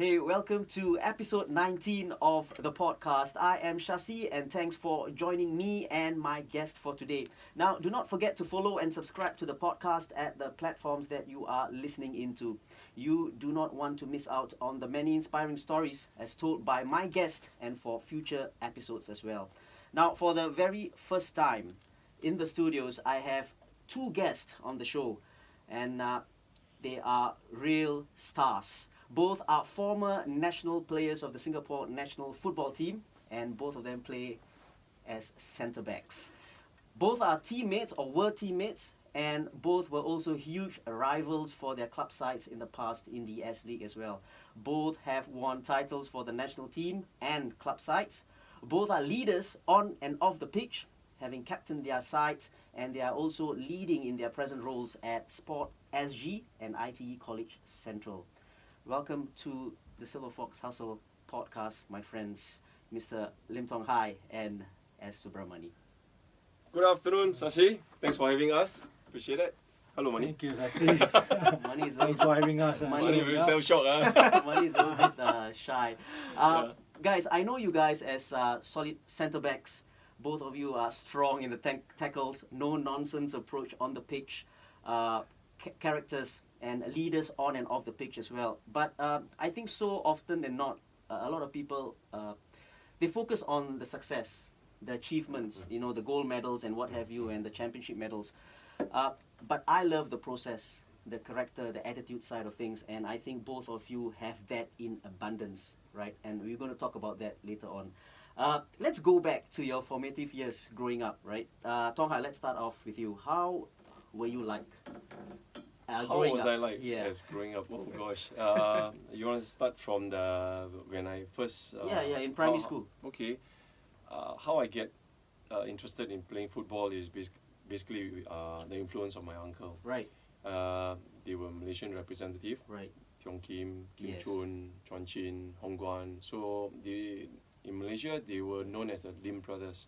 Hey, welcome to episode 19 of the podcast. I am Shasi and thanks for joining me and my guest for today. Now, do not forget to follow and subscribe to the podcast at the platforms that you are listening into. You do not want to miss out on the many inspiring stories as told by my guest and for future episodes as well. Now, for the very first time in the studios, I have two guests on the show and they are real stars. Both are former national players of the Singapore national football team, and both of them play as centre backs. Both are teammates or were teammates, and both were also huge rivals for their club sides in the past in the S League as well. Both have won titles for the national team and club sides. Both are leaders on and off the pitch, having captained their sides, and they are also leading in their present roles at Sport SG and ITE College Central. Welcome to the SilverFox Hustle podcast, my friends, Mr. Lim Tong Hai and S.Subramani. Good afternoon, Sashi. Thanks for having us. Appreciate it. Hello, Mani. Thank you, Sashi. Mani is Thanks for having us. Mani is very self-shocked. Mani is a little bit shy. Guys, I know you guys as solid centre backs. Both of you are strong in the tackles, no nonsense approach on the pitch, characters and leaders on and off the pitch as well. But I think so often than not, a lot of people, they focus on the success, the achievements, you know, the gold medals and what have you, and the championship medals. But I love the process, the character, the attitude side of things, and I think both of you have that in abundance, right? And we're going to talk about that later on. Let's go back to your formative years growing up, right? Tong Hai, let's start off with you. How were you like? How was up? I like Yes. as growing up? Oh gosh. You want to start from the when I first? In primary school. Okay. How I get interested in playing football is basically the influence of my uncle. Right. They were Malaysian representative. Right. Tiong Kim, Kim Yes. Chun, Chuan Chin, Hong Guan. So in Malaysia they were known as the Lim brothers.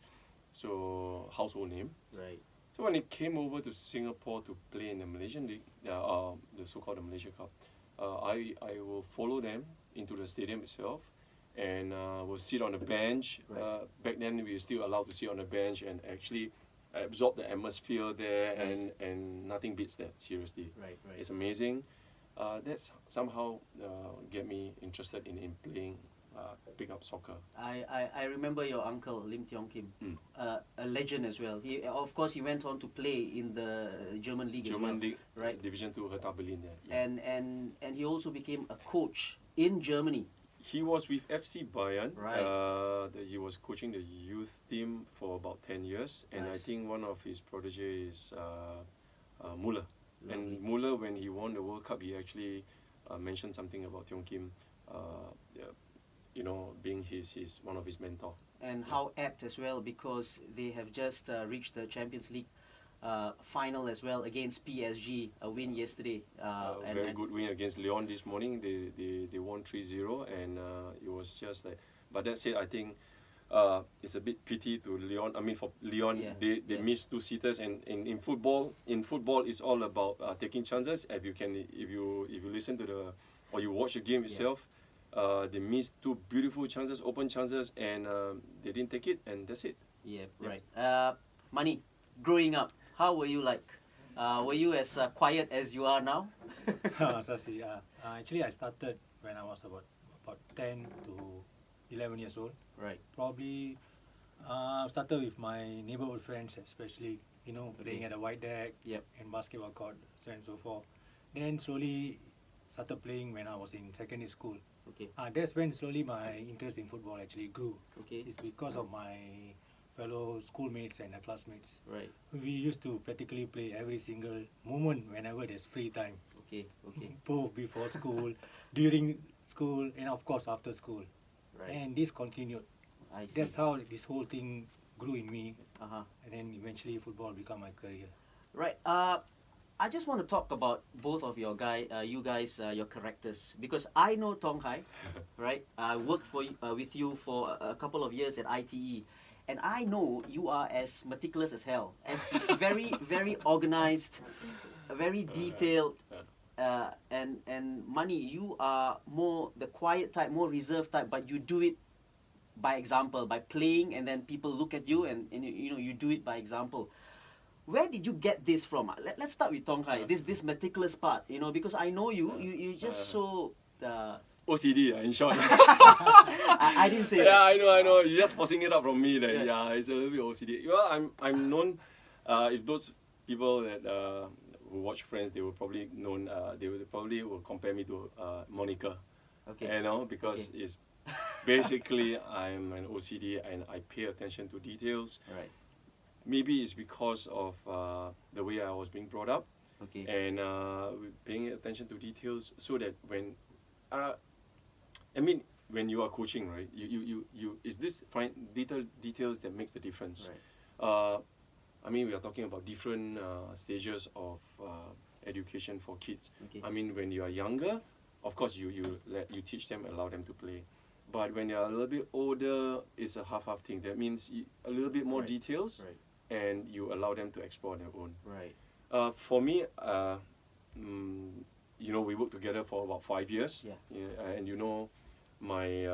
So household name. Right. So when it came over to Singapore to play in the Malaysian League, the so-called the Malaysia Cup, I will follow them into the stadium itself, and will sit on the bench. Right. Back then we were still allowed to sit on the bench and actually absorb the atmosphere there, Nice. and nothing beats that. Seriously, Right. Right. it's amazing. That's somehow get me interested in playing. Pick up soccer. I remember your uncle Lim Tong Kim, Mm. a legend as well. He went on to play in the German league as well, German League, right? Division 2 Hertha Berlin there. Yeah. And he also became a coach in Germany. He was with FC Bayern. Right. He was coaching the youth team for about 10 years. And I Nice. think one of his protege is Muller. Lovely. And Muller, when he won the World Cup, he actually mentioned something about Tiong Kim, being his one of his mentor. And how apt as well, because they have just reached the Champions League final as well against PSG, a win yesterday. Very good win against Lyon this morning. They won 3-0, and it was just like. But that said, I think it's a bit pity to Lyon. I mean, for Lyon, Yeah, they missed two-seaters, and in football, it's all about taking chances. If you listen to or you watch the game itself. They missed two beautiful chances, open chances, and they didn't take it, and that's it. Yeah, right. Mani, growing up, how were you like? Were you as quiet as you are now? Sashi, actually, I started when I was about 10 to 11 years old. Right. Probably started with my neighborhood friends, especially, playing at the white deck Yep. and basketball court, so and so forth. Then slowly started playing when I was in secondary school. Okay. That's when slowly my interest in football actually grew. Okay. It's because of my fellow schoolmates and classmates. Right. We used to practically play every single moment whenever there's free time. Okay. Okay. Both before school, during school, and of course after school. Right. And this continued. I see. That's how this whole thing grew in me, Uh-huh. and then eventually football became my career. Right. I just want to talk about both of you guys, your characters, because I know Tong Hai, right? I worked with you for a couple of years at ITE, and I know you are as meticulous as hell, as very, very organized, very detailed, and Mani, you are more the quiet type, more reserved type, but you do it by example, by playing, and then people look at you, and you know, you do it by example. Where did you get this from? Let's start with Tong Hai. This meticulous part, you know, because I know you just so. OCD, in short. I didn't say that. Yeah, I know. You're just forcing it up from me. That yeah, it's a little bit OCD. Well, I'm known. If those people that who watch Friends, they will probably known. They will probably will compare me to Monica. Okay. You know, because it's basically I'm an OCD and I pay attention to details. Right. Maybe it's because of the way I was being brought up. Okay. And paying attention to details, so that when I mean, when you are coaching, right, you is this fine details that makes the difference. Right. I mean, we are talking about different stages of education for kids. Okay. I mean, when you are younger, of course you teach them, allow them to play. But when you are a little bit older, it's a half thing. That means a little bit more details, and you allow them to explore on their own. Right. For me, you know, we worked together for about 5 years. And you know, my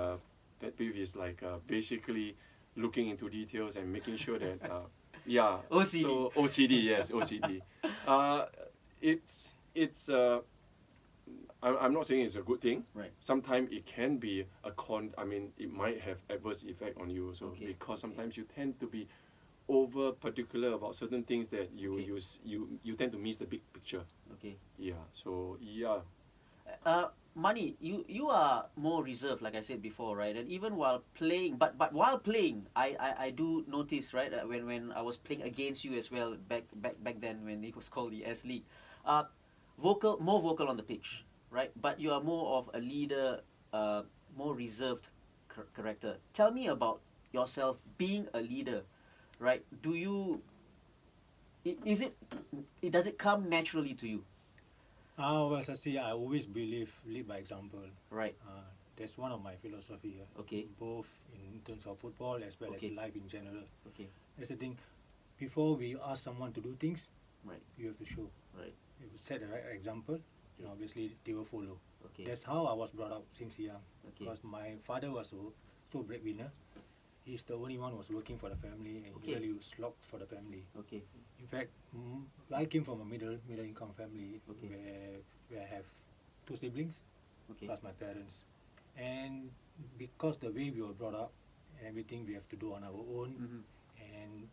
pet peeve is like basically looking into details and making sure that OCD. So OCD, yes, OCD. It's I'm not saying it's a good thing. Right. Sometimes it can be a con. I mean, it might have adverse effect on you. So because sometimes you tend to be over particular about certain things that you tend to miss the big picture. Okay. Yeah. So yeah. Mani, you are more reserved, like I said before, right? And even while playing, but while playing, I do notice, right, when I was playing against you as well back then when it was called the S League, more vocal on the pitch, right? But you are more of a leader, more reserved character. Tell me about yourself being a leader, right? Does it come naturally to you? Well, Sasi, I always lead by example. Right. That's one of my philosophy. Okay. Both in terms of football as well as life in general. Okay. That's the thing. Before we ask someone to do things, right, you have to show. Right. You set the right example, and obviously they will follow. Okay. That's how I was brought up since young. Okay. Because my father was so breadwinner. He's the only one who was working for the family, and he really slogged for the family. Okay. In fact, I came from a middle income family where I have 2 siblings plus my parents, and because the way we were brought up and everything we have to do on our own, and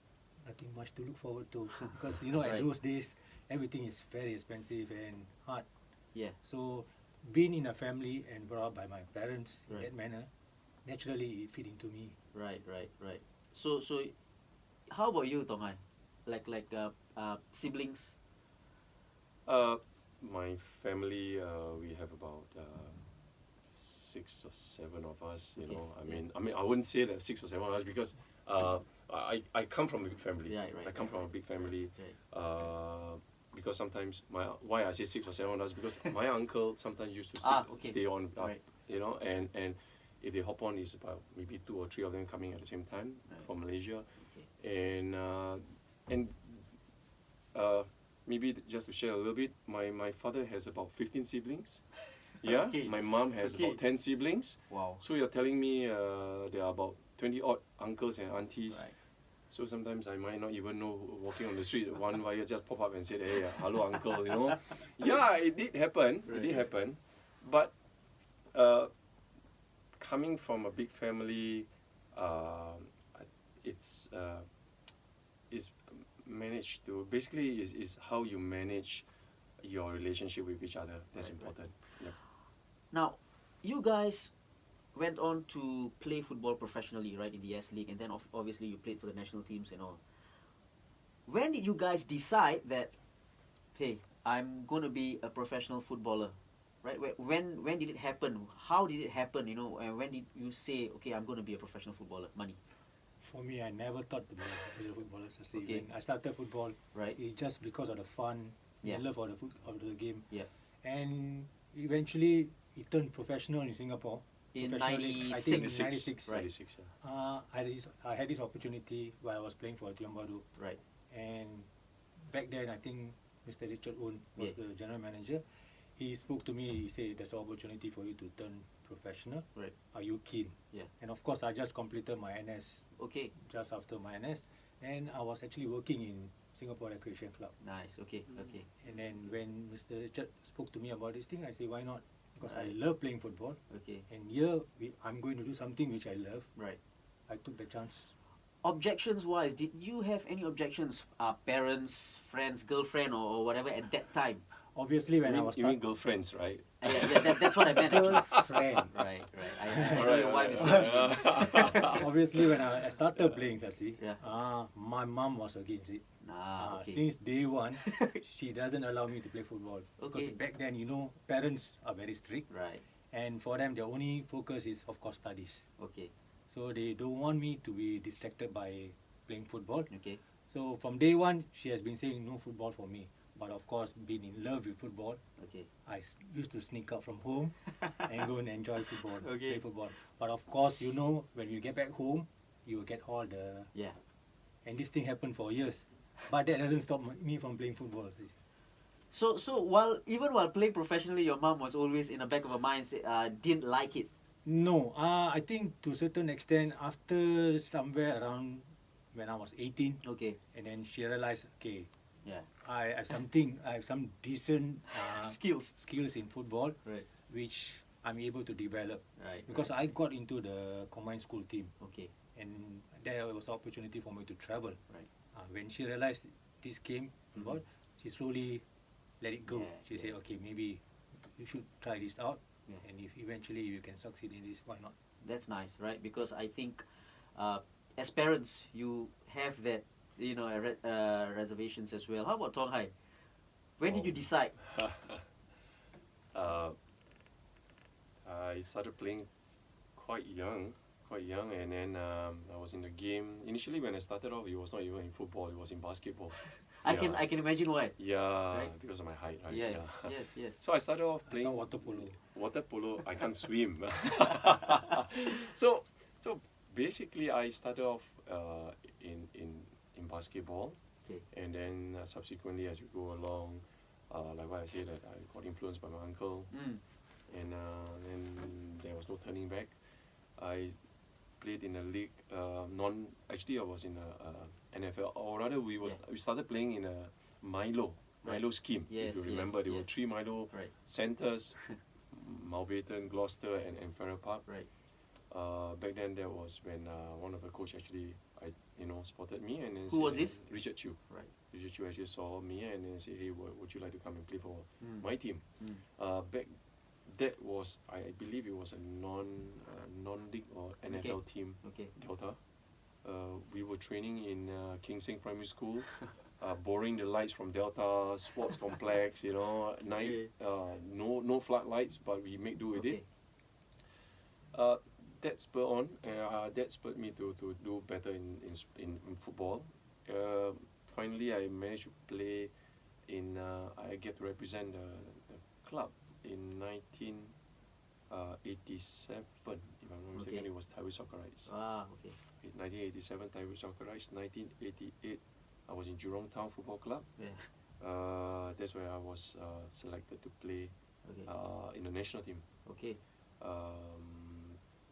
nothing much to look forward to, because you know at those days everything is very expensive and hard. Yeah. So being in a family and brought up by my parents in that manner, naturally it fit into me. Right. So how about you, Tong Hai? Like siblings? My family, we have about 6 or 7 of us. You know, I mean, I wouldn't say that 6 or 7 of us because I come from a big family. I come from a big family. Because sometimes why I say 6 or 7 of us, because my uncle sometimes used to stay on, you know, and if they hop on, it's about maybe 2 or 3 of them coming at the same time from Malaysia, and maybe just to share a little bit, my father has about 15 siblings. Yeah, my mom has about 10 siblings. Wow. So you're telling me there are about 20 odd uncles and aunties. Right. So sometimes I might not even know, walking on the street, one wire just pop up and say, hey, hello uncle, you know. Yeah, it did happen. It did happen. But coming from a big family, it's managed to, basically is how you manage your relationship with each other. That's important. Yep. Now, you guys went on to play football professionally, right, in the S League, and then obviously you played for the national teams and all. When did you guys decide that, hey, I'm going to be a professional footballer, right? When did it happen? How did it happen, you know, and when did you say, okay, I'm going to be a professional footballer? Mani? For me, I never thought to be a professional footballer. So when I started football, it's just because of the fun, the love of the game. Yeah. And eventually, it turned professional in Singapore. In I think in 96. Right. I had this opportunity while I was playing for Tiong Bahru. Right. And back then, I think Mr. Richard Oon was the general manager. he spoke to me. He said, "There's an opportunity for you to turn professional. Right. Are you keen?" Yeah. And of course, I just completed my NS Okay. just after my NS, and I was actually working in Singapore Recreation Club. Nice. Okay. Okay. And then when Mr. Richard spoke to me about this thing, I said, "Why not?" Because I Right. love playing football, Okay. and here I'm going to do something which I love. Right. I took the chance. Objections wise, did you have any objections? Parents, friends, girlfriend, or whatever at that time? Obviously, when I was You mean girlfriends, right? Yeah, that's what I meant actually. girlfriend. Right. I know your wife is listening. Obviously, when I started playing, Sasi, Yeah. my mom was against it. Okay. Since day one, she doesn't allow me to play football. Okay. Because back then, parents are very strict. Right. And for them, their only focus is, of course, studies. Okay. So they don't want me to be distracted by playing football. Okay. So from day one, she has been saying no football for me. But of course, being in love with football, Okay. I used to sneak out from home and go and enjoy football, Okay. play football. But of course, when you get back home, you will get all the... Yeah. And this thing happened for years. But that doesn't stop me from playing football. So even while playing professionally, your mom was always in the back of her mind didn't like it. No, I think to a certain extent, after somewhere around when I was 18, Okay. and then she realized, okay, Yeah. I have some decent Skills. skills in football, Right. which I'm able to develop. Right. Because right. I got into the combined school team, Okay. and there was an opportunity for me to travel. Right. When she realized this came football, she slowly let it go. Yeah, She yeah. said, okay, maybe you should try this out, Yeah. and if eventually you can succeed in this, why not? That's nice, right? Because I think, as parents, you have that, reservations as well. How about Tong Hai? When did you decide? I started playing quite young, and then I was in the game. Initially, when I started off, it was not even in football; it was in basketball. I can imagine why. Yeah, Right. because of my height, right? Yes. Yeah. Yes. So I started off I playing thought water polo. Water polo. I can't swim. so basically, I started off in basketball, Okay. and then subsequently, as we go along, like what I said, that I got influenced by my uncle. And then there was no turning back. I played in a league, actually I was in a NFL, or rather we started playing in a Milo scheme. Yes, if you remember, there were yes. 3 Milo Right. centers, Mountbatten, Gloucester, and Farrer Park. Right. Back then, that was when one of the coach actually, spotted me, and then Who was this? Richard Chew. Right. Richard Chew actually saw me and then said, "Hey, would you like to come and play for my team?" That was, I believe it was a non-league or NFL team, Okay. Delta. We were training in King Seng Primary School, borrowing the lights from Delta Sports Complex. Night, no floodlights, but we make do with it. That spurred me to do better in football. Finally, I managed to play I get to represent the club in 1987, if I'm not mistaken. It was Taiwan Soccerites. Okay. In 1987, Taiwan Soccerites. 1988, I was in Jurong Town Football Club. Yeah. That's where I was selected to play Okay. in the national team. Okay.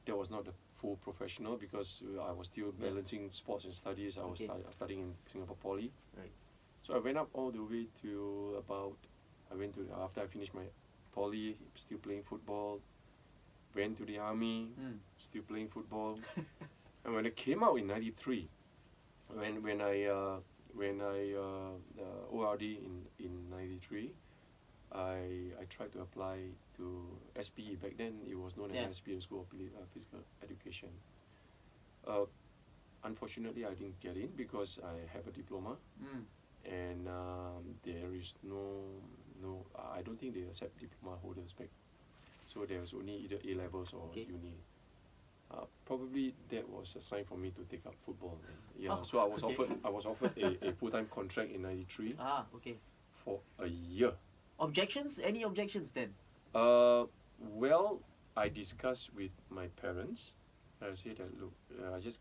That was not the full professional because I was still balancing sports and studies. I was studying in Singapore Poly. Right. So I went up all the way to after I finished my Poly, still playing football. Went to the army, still playing football. And when I came out in '93, when I ORD in '93, I tried to apply to SPE. Back then, it was known as SPE, School of Physical Education. Unfortunately, I didn't get in because I have a diploma, and there is no. I don't think they accept diploma holders back. So there was only either A levels or uni. Probably that was a sign for me to take up football. So I was offered a full-time contract in '93 Okay. for a year. Objections? Any objections then? Well, I discussed with my parents. I said that look, I just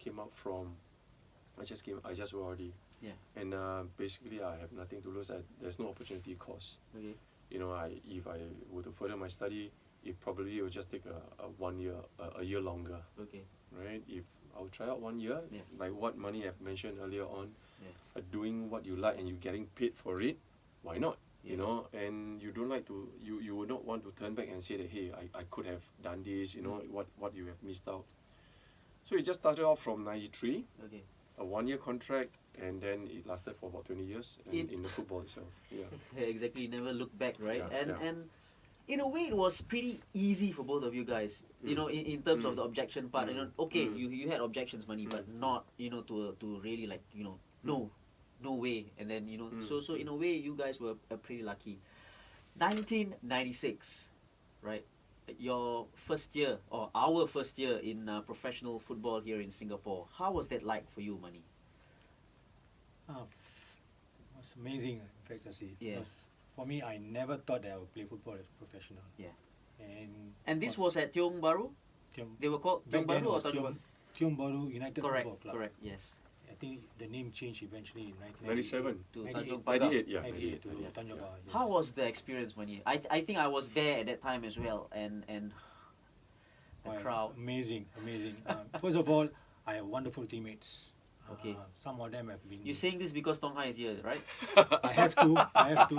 already. Yeah. And basically, I have nothing to lose. There's no opportunity cost. Okay. if I were to further my study, it probably will just take a year longer, Okay. right? If I'll try out 1 year, Yeah. like what Mani have mentioned earlier on, Yeah. doing what you like and you getting paid for it, why not? Yeah. And you don't like to, you would not want to turn back and say that, hey, I could have done this, what you have missed out. So it just started off from 93, Okay. a 1 year contract, and then it lasted for about 20 years in the football itself. Yeah. Exactly. Never look back, right? Yeah, And in a way, it was pretty easy for both of you guys. In terms of the objection part. Okay, you had objections, Mani, but not to really like no way. And then so in a way, you guys were pretty lucky. 1996, right? Your first year or our first year in professional football here in Singapore. How was that like for you, Mani? It was amazing, in fact, Sasi. Yeah. Because for me, I never thought that I would play football as professional. Yeah. And this was at Tiong Bahru? They were called Tiong back then Bahru or was Tanjung Bahru? Tiong Bahru United Correct, Football Club. correct, yes. I think the name changed eventually in 97 To 98. Tanjung Pagar. 98, yeah. 98 to Yeah. Tanjung Pagar, yes. How was the experience, Mani? I think I was there at that time as well, and the Wow, crowd. Amazing. First of all, I have wonderful teammates. Okay. Some of them have been. You're saying this because Tong Hai is here, right? I have to. I have to.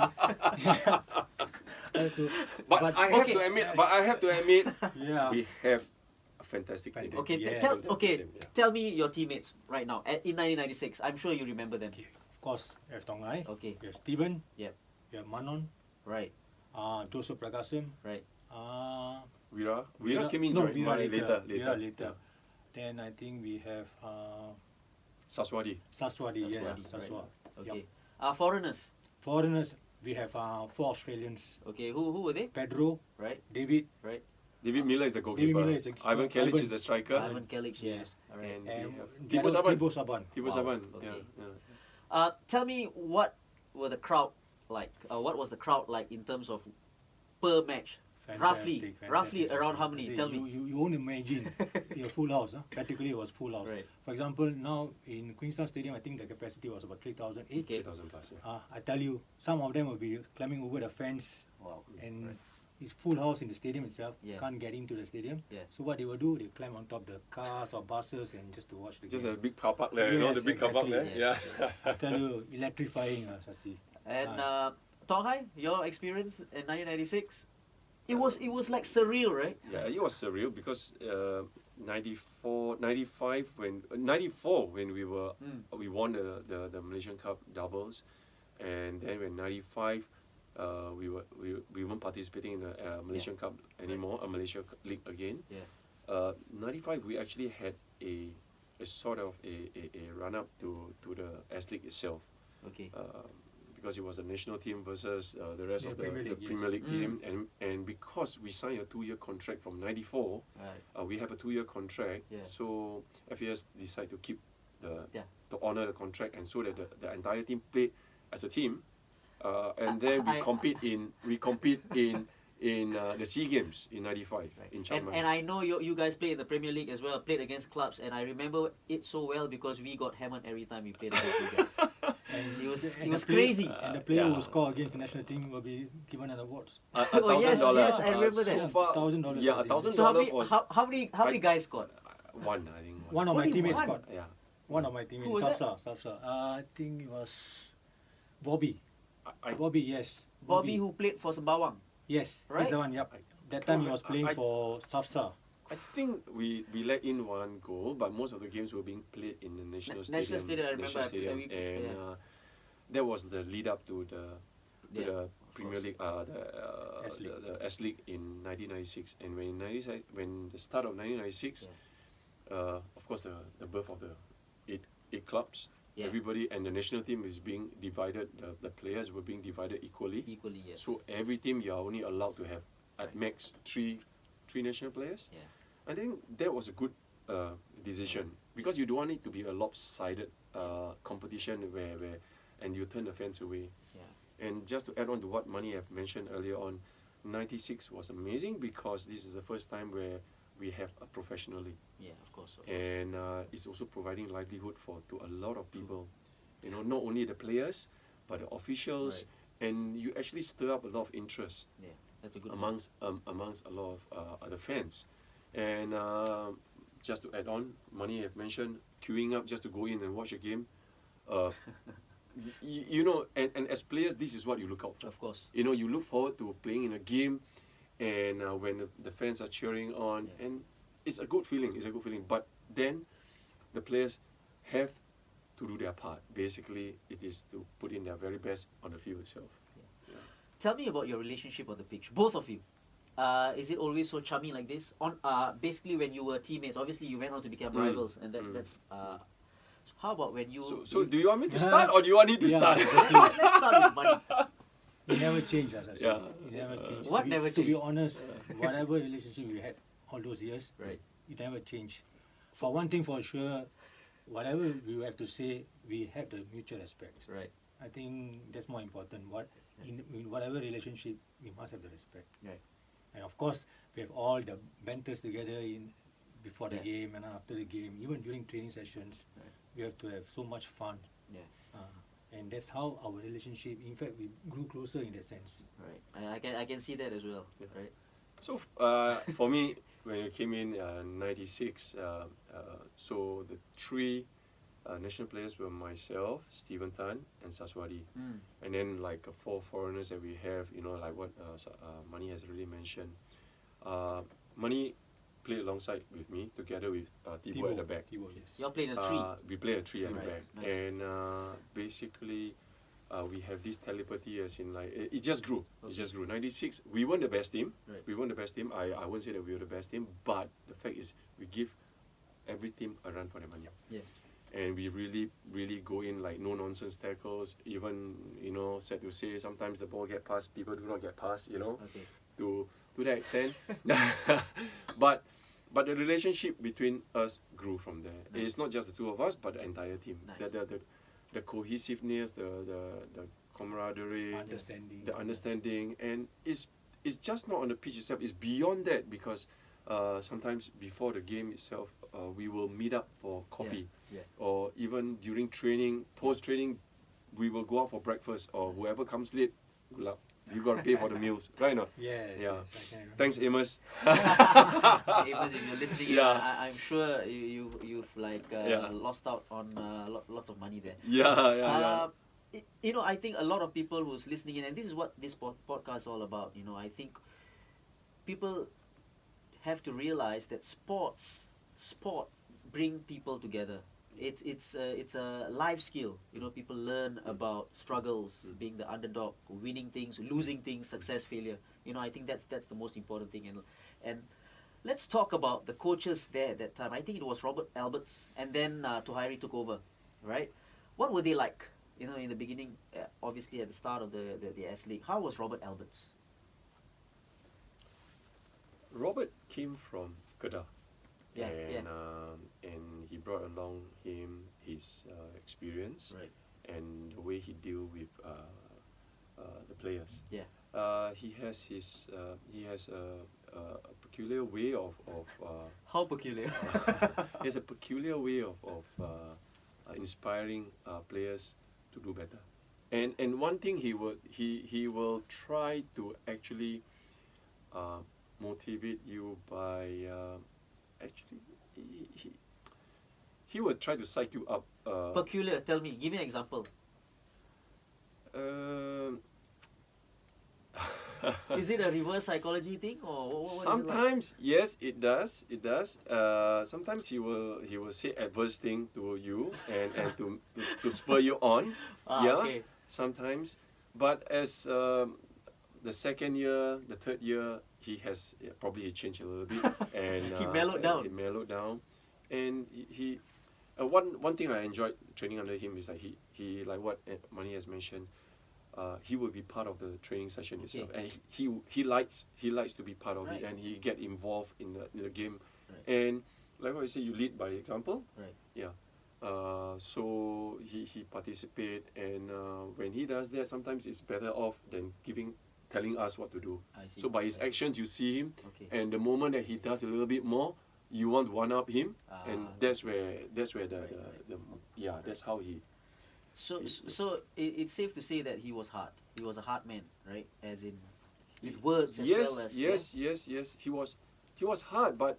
But I have okay. to admit, Yeah. we have a fantastic team. Fantastic. Okay, Yes. tell me your teammates right now in 1996. I'm sure you remember them. Okay. Of course, we have Tong Hai. Okay, We have Steven. Yep. We have Manon. right, Joseph Prakasam. right. Vira came in no, joined Vira later. Vira later. Then I think we have Saswadi. Saswadi. Yes, Saswadi, Saswa. Okay. Foreigners. Foreigners, we have 4 Australians. Okay, who were they? Pedro, Right, David, right. David Miller is the goalkeeper. Miller is the keeper. Ivan Kalic Ivan. is the striker. Ivan Kalic, yeah. Yes. All right. And we and have the Tipu other Saban. Tipu Saban. Tipu Wow, Saban. okay. Yeah. Tell me what were the crowd like? What was the crowd like in terms of per match? Roughly around how many? See, Tell me. You won't imagine a full house. Practically, it was full house. Right. For example, now in Queenstown Stadium, I think the capacity was about 3,000. Okay. 3,000 plus. Yeah. I tell you, some of them will be climbing over the fence, Wow. and Right. it's full house in the stadium itself. Yeah. Can't get into the stadium. Yeah. So what they will do, they climb on top the cars or buses and just to watch the Just game. a big car park there, Yes, the big car park there. exactly, yes. Yeah. I tell you, electrifying, Sasi. And Tong Hai, your experience in 1996? It was like surreal, right? Yeah, it was surreal because 94 when we won the Malaysian Cup doubles, and then when 95 we weren't participating in the Malaysian Cup anymore, a Malaysia League again. Yeah. 95 we actually had a sort of a run up to the S League itself. Okay. Because it was the national team versus the rest Yeah, of the Premier League, Premier yes. League team, and because we signed a 2-year contract from 94, Right. we have a 2-year contract. Yeah. So FAS decided to keep Yeah. to honor the contract, and so that the entire team played as a team, and then we compete in the SEA Games in '95 in Chiang Mai. And I know you guys played in the Premier League as well, played against clubs, and I remember it so well because we got hammered every time we played against you guys. And It was and the crazy. And the player Yeah. who score against the national team will be given an award. Oh, yes, $1,000. yes, I remember that. So far, $1,000, yeah, I think. $1,000 So for how many guys scored? one, I think. One of my Only teammates one? scored. Yeah. One of my teammates, Who was that? Safsa. I think it was Bobby. I Bobby, yes. Bobby who played for Sembawang. Yes, Right? he's the one. Yep. That time he was playing I- for Safsa. I think we let in one goal, but most of the games were being played in the national stadium. National Stadium, I remember. National Stadium, and Yeah. that was the lead up to the Yeah, the Premier course. League, S League. the S League in 1996. And when the start of 1996, of course the birth of the eight clubs. Yeah. Everybody and the national team is being divided. The players were being divided equally. Equally, yes. So every team you are only allowed to have at max three national players. Yeah. I think that was a good decision because you don't want it to be a lopsided competition where and you turn the fans away. Yeah. And just to add on to what Mani have mentioned earlier on, 96 was amazing because this is the first time where we have a professional league, Yeah, of course. and it's also providing livelihood to a lot of people. You know, not only the players, but the officials and you actually stir up a lot of interest Yeah, that's a good amongst a lot of other fans. And just to add on, Mani have mentioned queuing up just to go in and watch a game. Uh, you know, and as players, this is what you look out for. Of course. You know, you look forward to playing in a game, and when the fans are cheering on, and it's a good feeling. It's a good feeling. But then, the players have to do their part. Basically, it is to put in their very best on the field itself. Tell me about your relationship on the pitch, both of you. Is it always so chummy like this? On basically when you were teammates, obviously you went on to become rivals, and that's. How about when you? So do you want me to start, or do you want me to start? Let's start with Mani. It never changed, Yeah. It never changed. What never To be changed? honest, whatever relationship we had all those years, Right. it never changed. For one thing for sure, whatever we have to say, we have the mutual respect. Right. I think that's more important. In whatever relationship, we must have the respect. Right. And of course, we have all the banters together before the Yeah. game and after the game, even during training sessions. Right. We have to have so much fun. Yeah. And that's how our relationship, in fact, we grew closer in that sense. Right. I can see that as well. Yeah. Right. So for me, when I came in '96, so the three national players were myself, Stephen Tan, and Saswadi. And then like 4 foreigners that we have, you know, like what Mani has already mentioned. Mani played alongside with me, together with Thibaut at the back. Thibaut, yes. You're playing a tree. We play a tree at the Right. back. Nice. And basically, we have this telepathy as in like, it just grew. It just grew. '96, we weren't the best team. Right. We weren't the best team. I won't say that we were the best team, but the fact is, we give every team a run for their money. Yeah. And we really, really go in like no nonsense tackles. Even, you know, sad to say, sometimes the ball get past, people do not get past, you know, Okay. to that extent. But the relationship between us grew from there. Nice. It's not just the two of us, but the entire team. Nice. The cohesiveness, the camaraderie, Understanding. the understanding, and it's just not on the pitch itself. It's beyond that, because sometimes before the game itself, we will meet up for coffee, Yeah. or even during training, post training, we will go out for breakfast. Or whoever comes late, good luck. You got to pay for the meals, right? No? Yes, Yeah. yes, I can remember. Thanks, Amos. Amos, if you're listening, Yeah. I'm sure you've like lost out on lots of money there. Yeah. You know, I think a lot of people who's listening in, and this is what this podcast is all about. You know, I think people have to realize that sport bring people together. It's a life skill. You know, people learn about struggles, being the underdog, winning things, losing things, success, failure. You know, I think that's the most important thing. And let's talk about the coaches there at that time. I think it was Robert Alberts, and then Tohairi took over, right? What were they like? You know, in the beginning, obviously at the start of the S League. How was Robert Alberts? Robert came from Kedah. Yeah, And he brought along his experience, Right. and the way he deal with the players. Yeah. He has a peculiar way of How peculiar. he has a peculiar way of inspiring players to do better. And one thing he will try to actually motivate you by actually he will try to psych you up. Peculiar. Tell me. Give me an example. Is it a reverse psychology thing, or what is it like? Sometimes yes, it does. It does. Sometimes he will say adverse thing to you and to spur you on. Okay. Sometimes, but as the second year, the third year, he changed a little bit, and He mellowed down. He mellowed down, and he one thing I enjoyed training under him is that he like what Mani has mentioned. He will be part of the training session itself, and he likes to be part of it, and he get involved in the game, and like what I say, you lead by example. Right. Yeah. So he participate, and when he does that, sometimes it's better off than telling us what to do. I see. So by his actions, you see him, Okay. and the moment that he does a little bit more, you want to one up him, and that's where that's how he. So it's safe to say that he was hard. He was a hard man, right? As in with words as yes, well as yes. He was hard, but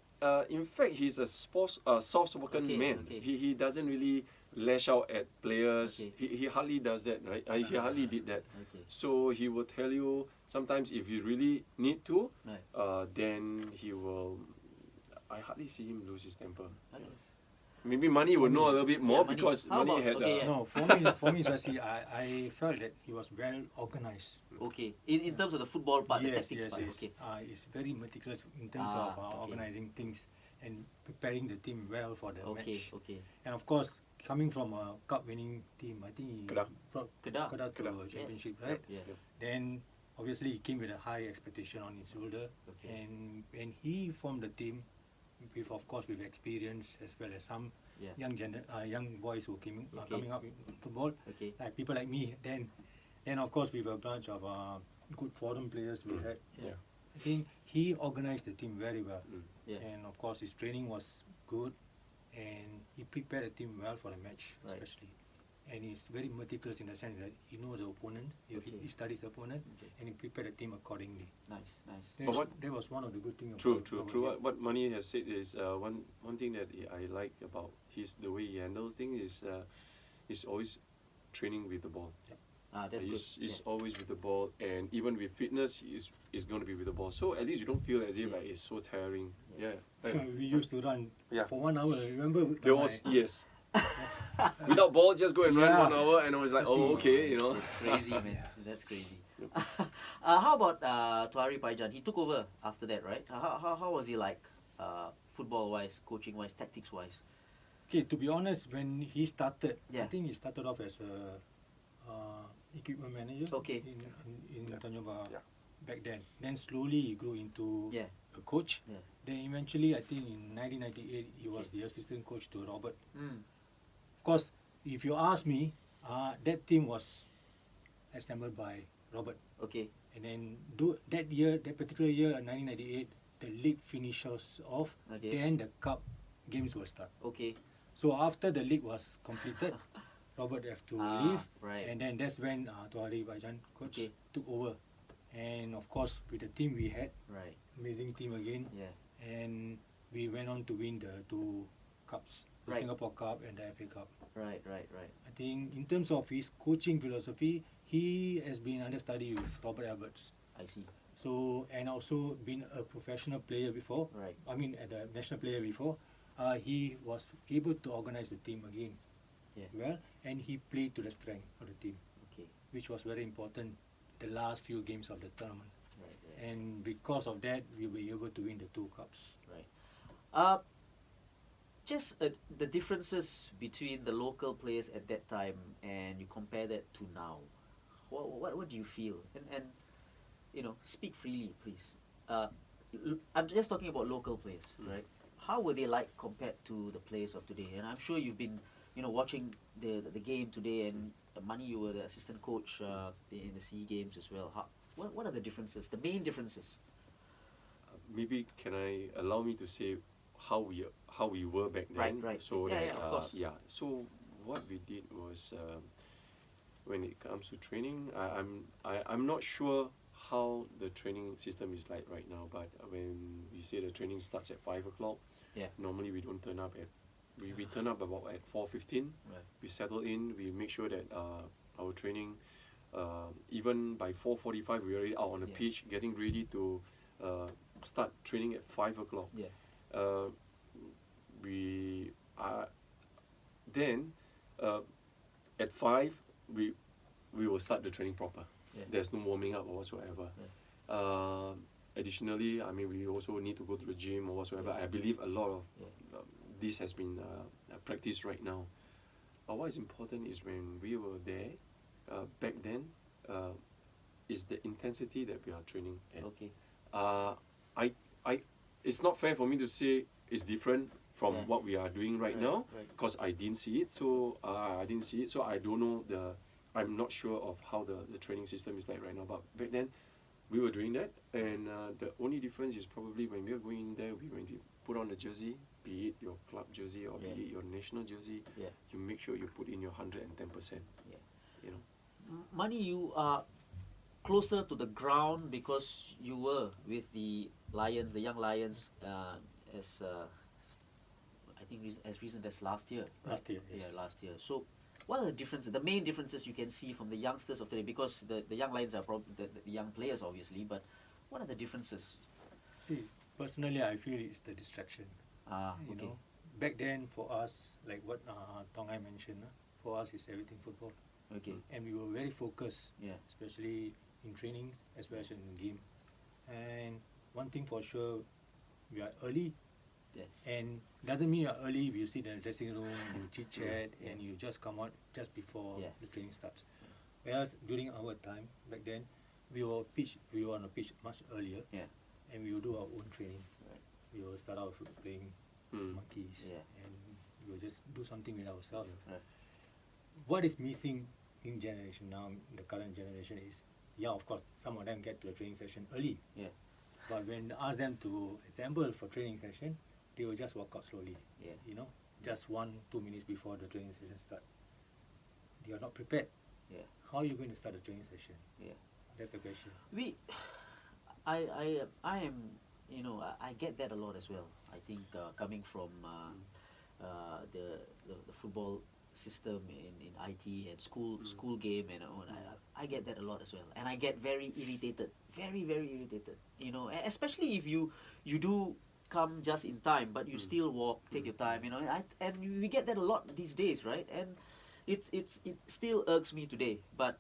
in fact he's a soft-spoken Okay, man. okay. He doesn't really lash out at players. Okay. He hardly does that, right? He hardly did that. Okay. So he will tell you sometimes if you really need to, Right. then he will. I hardly see him lose his temper. Okay. Maybe Mani will know a little bit more Mani. because How Mani about- had. okay, yeah. No, for me, Sasi, I felt that he was well organized. Okay. In terms of the football part, the tactics part. yes. Okay. It's very meticulous in terms Ah, of okay. organizing things and preparing the team well for the Okay. match. Okay. And of course, coming from a cup-winning team, I think he Kedah. brought Kedah. Kedah to Kedah. a championship, Yes. right? Yes. Then obviously he came with a high expectation on his shoulder, Okay. and he formed the team with, of course, with experience as well as some Yeah. young boys who came Okay. coming up in football, Okay. like people like me. Then of course with a bunch of good foreign players we had. Yeah. I think he organized the team very well, Yeah. and of course his training was good, and he prepared the team well for the match, Right. especially. And he's very meticulous in the sense that he knows the opponent, Okay. he studies the opponent, Okay. and he prepared the team accordingly. Nice. Nice. That was one of the good things. True. What Mani has said is one thing that I like about the way he handles things is always training with the ball. That's good. He's always with the ball, and even with fitness, he's going to be with the ball. So at least you don't feel as if Yeah. like it's so tiring. Yeah. Yeah. We used to run Yeah. for 1 hour. Remember? There was yes. Without ball, just go and run Yeah. 1 hour, and I was like, oh, okay, you know. It's crazy, man. That's crazy. How about Tuari Paijan? He took over after that, right? How was he like, football-wise, coaching-wise, tactics-wise? Okay, to be honest, when he started, Yeah. I think he started off as a equipment manager. Okay. In Tanjung Pagar Yeah. back then. Then slowly he grew into Yeah. a coach. Yeah. Then eventually, I think in 1998, he was the assistant coach to Robert. Mm. Of course, if you ask me, that team was assembled by Robert. Okay. And then that particular year, 1998, the league finishes off. Okay. Then the cup games will start. Okay. So after the league was completed, Robert have to leave, right. and then that's when Tuari Bajan coach Okay. took over. And of course, with the team we had, Right. amazing team again, Yeah. and we went on to win the 2 cups, the Right. Singapore Cup and the FA Cup. Right. I think in terms of his coaching philosophy, he has been understudy with Robert Alberts. I see. So, and also been a professional player before. Right. I mean, at the national player before. He was able to organize the team again. Yeah. Well, and he played to the strength of the team, Okay. which was very important the last few games of the tournament. Right. And because of that, we were able to win the 2 cups. Just the differences between the local players at that time and you compare that to now. What do you feel? And speak freely, please. I'm just talking about local players, right? How were they like compared to the players of today? And I'm sure you've been, watching the game today, and Mani, you were the assistant coach in the SEA Games as well. What are the differences? The main differences? Maybe can I allow me to say how we were back then? Right. So Yeah, that yeah, of course. So what we did was when it comes to training, I'm not sure how the training system is like right now. But when we say the training starts at 5 o'clock, normally we don't turn up at. We turn up about at 4:15. Right. We settle in. We make sure that our training, even by 4:45, we're already out on the pitch, getting ready to start training at 5 o'clock. Yeah. We are then at 5 we will start the training proper. Yeah. There's no warming up or whatsoever. Additionally, I mean, we also need to go to the gym or whatsoever. I believe a lot of this has been practiced right now. What is important is when we were there back then, is the intensity that we are training at. Okay. It's not fair for me to say it's different from what we are doing right now, Right. because I didn't see it. So I don't know I'm not sure of how the training system is like right now. But back then, we were doing that, and the only difference is probably when we were going there, we went to put on the jersey, be it your club jersey or be it your national jersey. Yeah. You make sure you put in your 110%. Yeah. You know. Mani, closer to the ground because you were with the Lions, the young Lions, as I think as recent as last year. Right? Last year, yes. Yeah, last year. So, what are the differences? The main differences you can see from the youngsters of today, because the young Lions are probably the young players, obviously. But what are the differences? See, personally, I feel it's the distraction. You Okay. know, back then for us, like what Tong Hai mentioned, for us it's everything football, Okay. and we were very focused, Yeah. especially in trainings, as well as in the game. And one thing for sure, we are early. Yeah. And doesn't mean you're early if you sit in the dressing room, you chit chat, and you just come out just before Yeah. the training starts. Whereas during our time back then, we were on the pitch much earlier, Yeah. and we will do our own training. Right. We will start out with playing monkeys, Yeah. and we will just do something with ourselves. Right. What is missing in generation now, the current generation is, of course, some of them get to the training session early. Yeah. But when ask them to assemble for training session, they will just walk out slowly. Yeah. You know, just 1-2 minutes before the training session start. They are not prepared. Yeah. How are you going to start the training session? Yeah. That's the question. I am, I get that a lot as well. I think coming from the football system in IT and school game and all, I get that a lot as well, and I get very irritated, very irritated. Especially if you do come just in time, but you still walk, take your time. And we get that a lot these days, right? And it still irks me today, but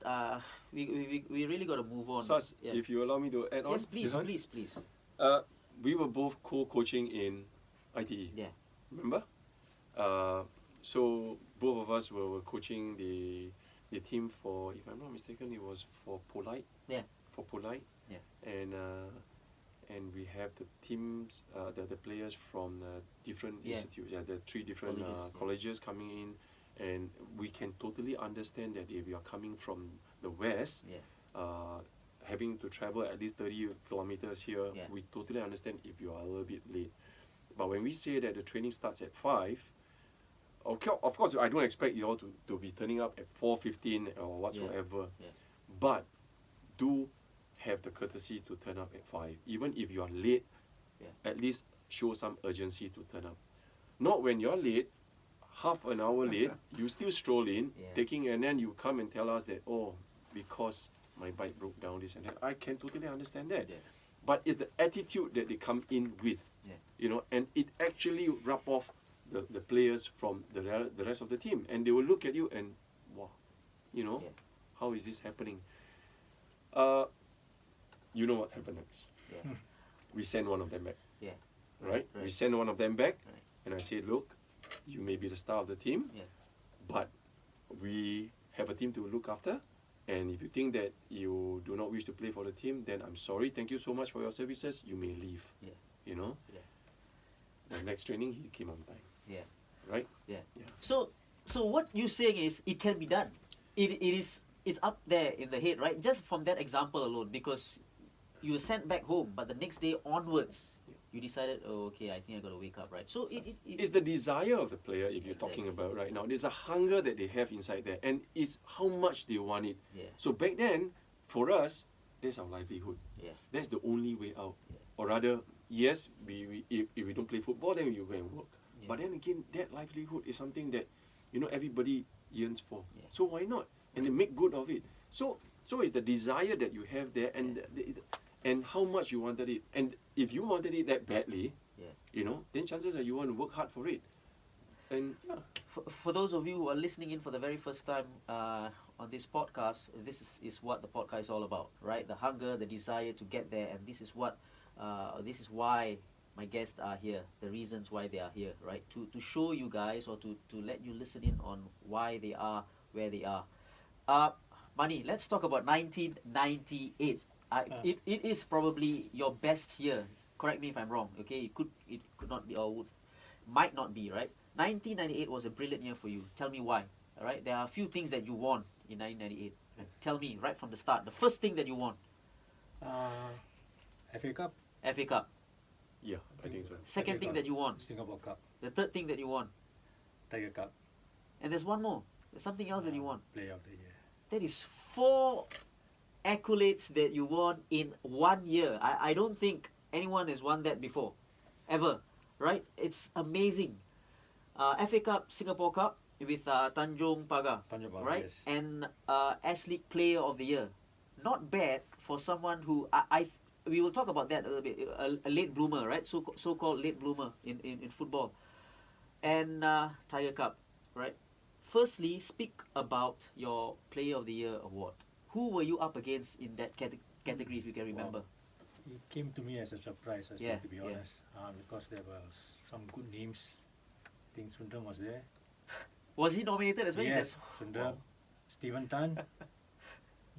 we really got to move on. Sas, if you allow me to add on. Yes, please. We were both co-coaching in ITE. Yeah. Remember? So both of us were coaching the team for, if I'm not mistaken, it was for Polite. Yeah. For Polite. Yeah. And we have the teams, the players from different institutes. Yeah, the 3 different colleges coming in. And we can totally understand that if you are coming from the west, having to travel at least 30 kilometers here, we totally understand if you are a little bit late. But when we say that the training starts at 5, okay, of course, I don't expect you all to be turning up at 4:15 or whatsoever. Yeah. But do have the courtesy to turn up at 5. Even if you are late, at least show some urgency to turn up. Not when you're late, half an hour late, you still stroll in, and then you come and tell us that, because my bike broke down, this and that. I can totally understand that. Yeah. But it's the attitude that they come in with, and it actually rub off the players from the rest of the team. And they will look at you and, wow, how is this happening? You know what happened next. Yeah. We send one of them back. Yeah. Right? We send one of them back, Right. and I say, look, you may be the star of the team, but we have a team to look after. And if you think that you do not wish to play for the team, then I'm sorry. Thank you so much for your services. You may leave. Yeah. Yeah. The next training, he came on time. Yeah. Right? Yeah. Yeah. So what you're saying is it can be done. It's up there in the head, right? Just from that example alone, because you were sent back home, but the next day onwards, you decided, I think I got to wake up, right? So it's the desire of the player, if you're talking about right now. There's a hunger that they have inside there, and it's how much they want it. Yeah. So back then, for us, that's our livelihood. Yeah. That's the only way out. Yeah. Or rather, yes, if we don't play football, then you go and work. Yeah. But then again, that livelihood is something that everybody yearns for. Yeah. So why not? And they make good of it. So it's the desire that you have there, and and how much you wanted it. And if you wanted it that badly, then chances are you want to work hard for it. And for those of you who are listening in for the very first time on this podcast, this is what the podcast is all about, right? The hunger, the desire to get there, and this is why my guests are here, the reasons why they are here, right? To show you guys, or to let you listen in on why they are where they are. Mani, let's talk about 1998. It is probably your best year. Correct me if I'm wrong. Okay, it could not be, or might not be, right? 1998 was a brilliant year for you. Tell me why. All right, there are a few things that you won in 1998. Tell me right from the start. The first thing that you won. FA Cup. FA Cup. yeah, I think so. Second FA thing Cup, that you won. Singapore Cup. The third thing that you won. Tiger Cup. And there's one more. There's something else that you won. Player of the Year. That is 4 accolades that you won in 1 year. I don't think anyone has won that before, ever, right? It's amazing. FA Cup, Singapore Cup with Tanjong Pagar, Tanjong Pagar, right? yes. And S-League Player of the Year. Not bad for someone who we will talk about that a little bit. A late bloomer, right? So-called late bloomer in football. And Tiger Cup, right? Firstly, speak about your Player of the Year award. Who were you up against in that category, if you can remember? Wow. It came to me as a surprise, as Yeah, well, to be yeah. honest, because there were some good names. I think Sundram was there. Was he nominated as well? Yes, That's- Sundram, Wow. Stephen Tan.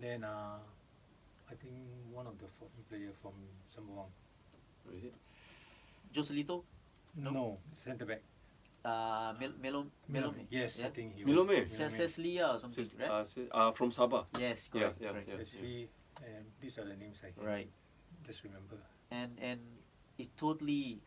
Then I think one of the foreign player from Sembawang. What is it? Joselito? No. No, centre back. Melome. Yes, Yeah? I think he Milome. was. Cecilia or something, right? From Sabah. Yes, Yeah, correct. yeah, correct. yeah. Yes, he. And these are the names I can Right. just remember. And it totally.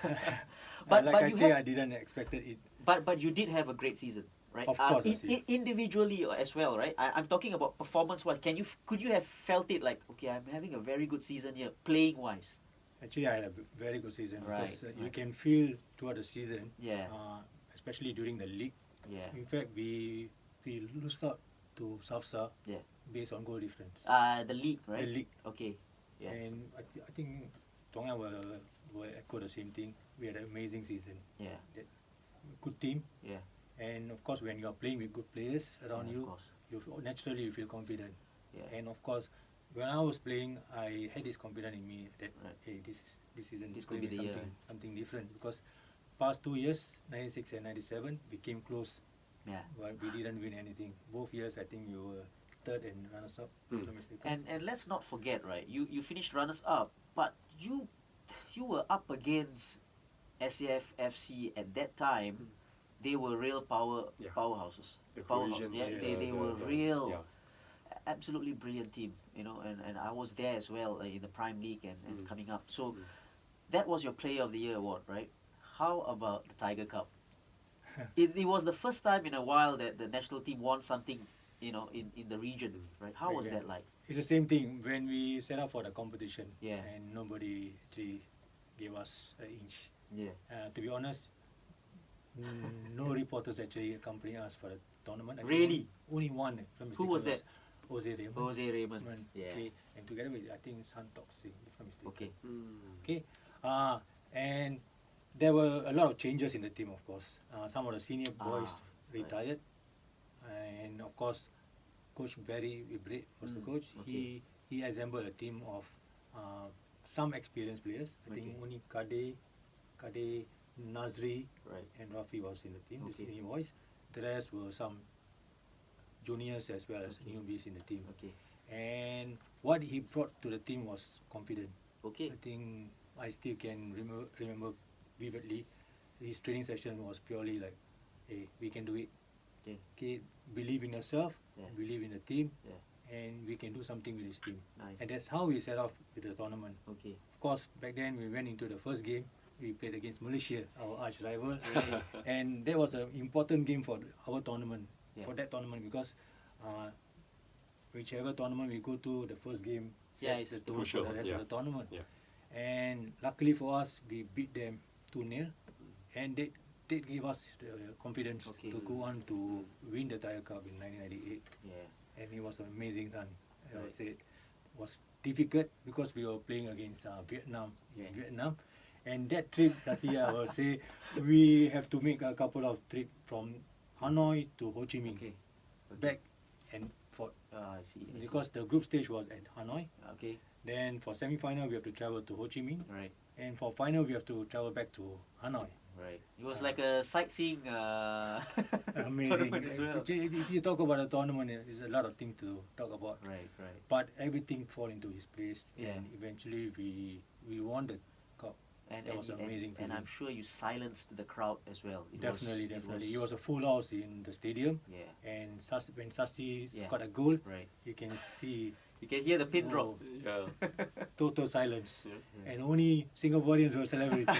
Like but I you say, had- I didn't expect it. But you did have a great season, right? Of course, I see. Individually as well, right? I'm talking about performance-wise. Could you have felt it like, okay, I'm having a very good season here, playing-wise? Actually, I had a very good season because Right, you right. can feel throughout the season, Yeah, especially during the league. yeah. In fact, we lost out to Southsa Yeah. based on goal difference. The league, right? The league. Okay. Yes. And I think Tong Hai will echo the same thing. We had an amazing season. Yeah. Good team. Yeah. And of course, when you are playing with good players around Yeah, you, of course. naturally you feel confident. Yeah. And of course, when I was playing, I had this confidence in me that Right. hey, this season This is could going be to be the year. something different because past 2 years, 96 and 97, we came close, Yeah. but we didn't win anything. Both years, I think you were third and runners up. if I'm not mistaken. And let's not forget, right? You finished runners up, but you were up against SAF FC at that time. They were real Yeah. powerhouses. The Powerhouses. Croatians, Yeah, they the- were the- real, yeah. absolutely brilliant team. You know, and I was there as well in the Prime League and coming up. So that was your Player of the Year award, right? How about the Tiger Cup? It was the first time in a while that the national team won something, you know, in the region, right? How was Okay. that like? It's the same thing when we set up for the competition, Yeah. and nobody actually gave us an inch. Yeah. To be honest, no reporters actually accompany us for the tournament. I think Really? Only one. if I'm Who was mistaken, Jose Raymond. Jose Raymond. Yeah. Okay, and together with I think San Toxing, if I'm mistaken. Okay. Okay. And there were a lot of changes in the team, of course. Some of the senior boys right. retired, and of course, Coach Barry Ibrit was the coach. okay. He assembled a team of some experienced players. I think Okay. only Kade, Nazri, Right. and Rafi was in the team, the Okay. senior boys. The rest were some juniors as well as Okay. newbies in the team. Okay. And what he brought to the team was confidence. Okay. I think I still can remember vividly. His training session was purely like, hey, we can do it. Okay. Believe in yourself, Yeah. believe in the team, Yeah. and we can do something with this team. Nice. And that's how we set off with the tournament. Okay. Of course, back then we went into the first game. We played against Malaysia, our arch rival, Really? and that was an important game for our tournament, Yeah. for that tournament, because whichever tournament we go to, the first game Yeah, sets it's the tone crucial, for the rest yeah. of the tournament. Yeah. And luckily for us, we beat them 2-0, and that gave us the confidence Okay. to go on to win the Tiger Cup in 1998. Yeah. And it was an amazing run. I Right. would say it was difficult because we were playing against Vietnam in Yeah. Vietnam. And that trip, Sasia, I will say, we have to make a couple of trips from Hanoi to Ho Chi Minh, Okay. back and forth. I see. I see. Because the group stage was at Hanoi. Okay. Then for semi-final, we have to travel to Ho Chi Minh. Right. And for final, we have to travel back to Hanoi. Right. It was like a sightseeing Amazing. tournament as well. If you talk about a tournament, there's a lot of things to talk about. Right. Right. But everything fall into his place, Yeah. and eventually we won the cup. That was amazing And I'm feeling. sure you silenced the crowd as well. Definitely. It was a full house in the stadium, Yeah. and when Sasi Yeah. scored a goal, Right. you can see You can hear the pin drop. Yeah. total silence, Yeah. and only Singaporeans were celebrating.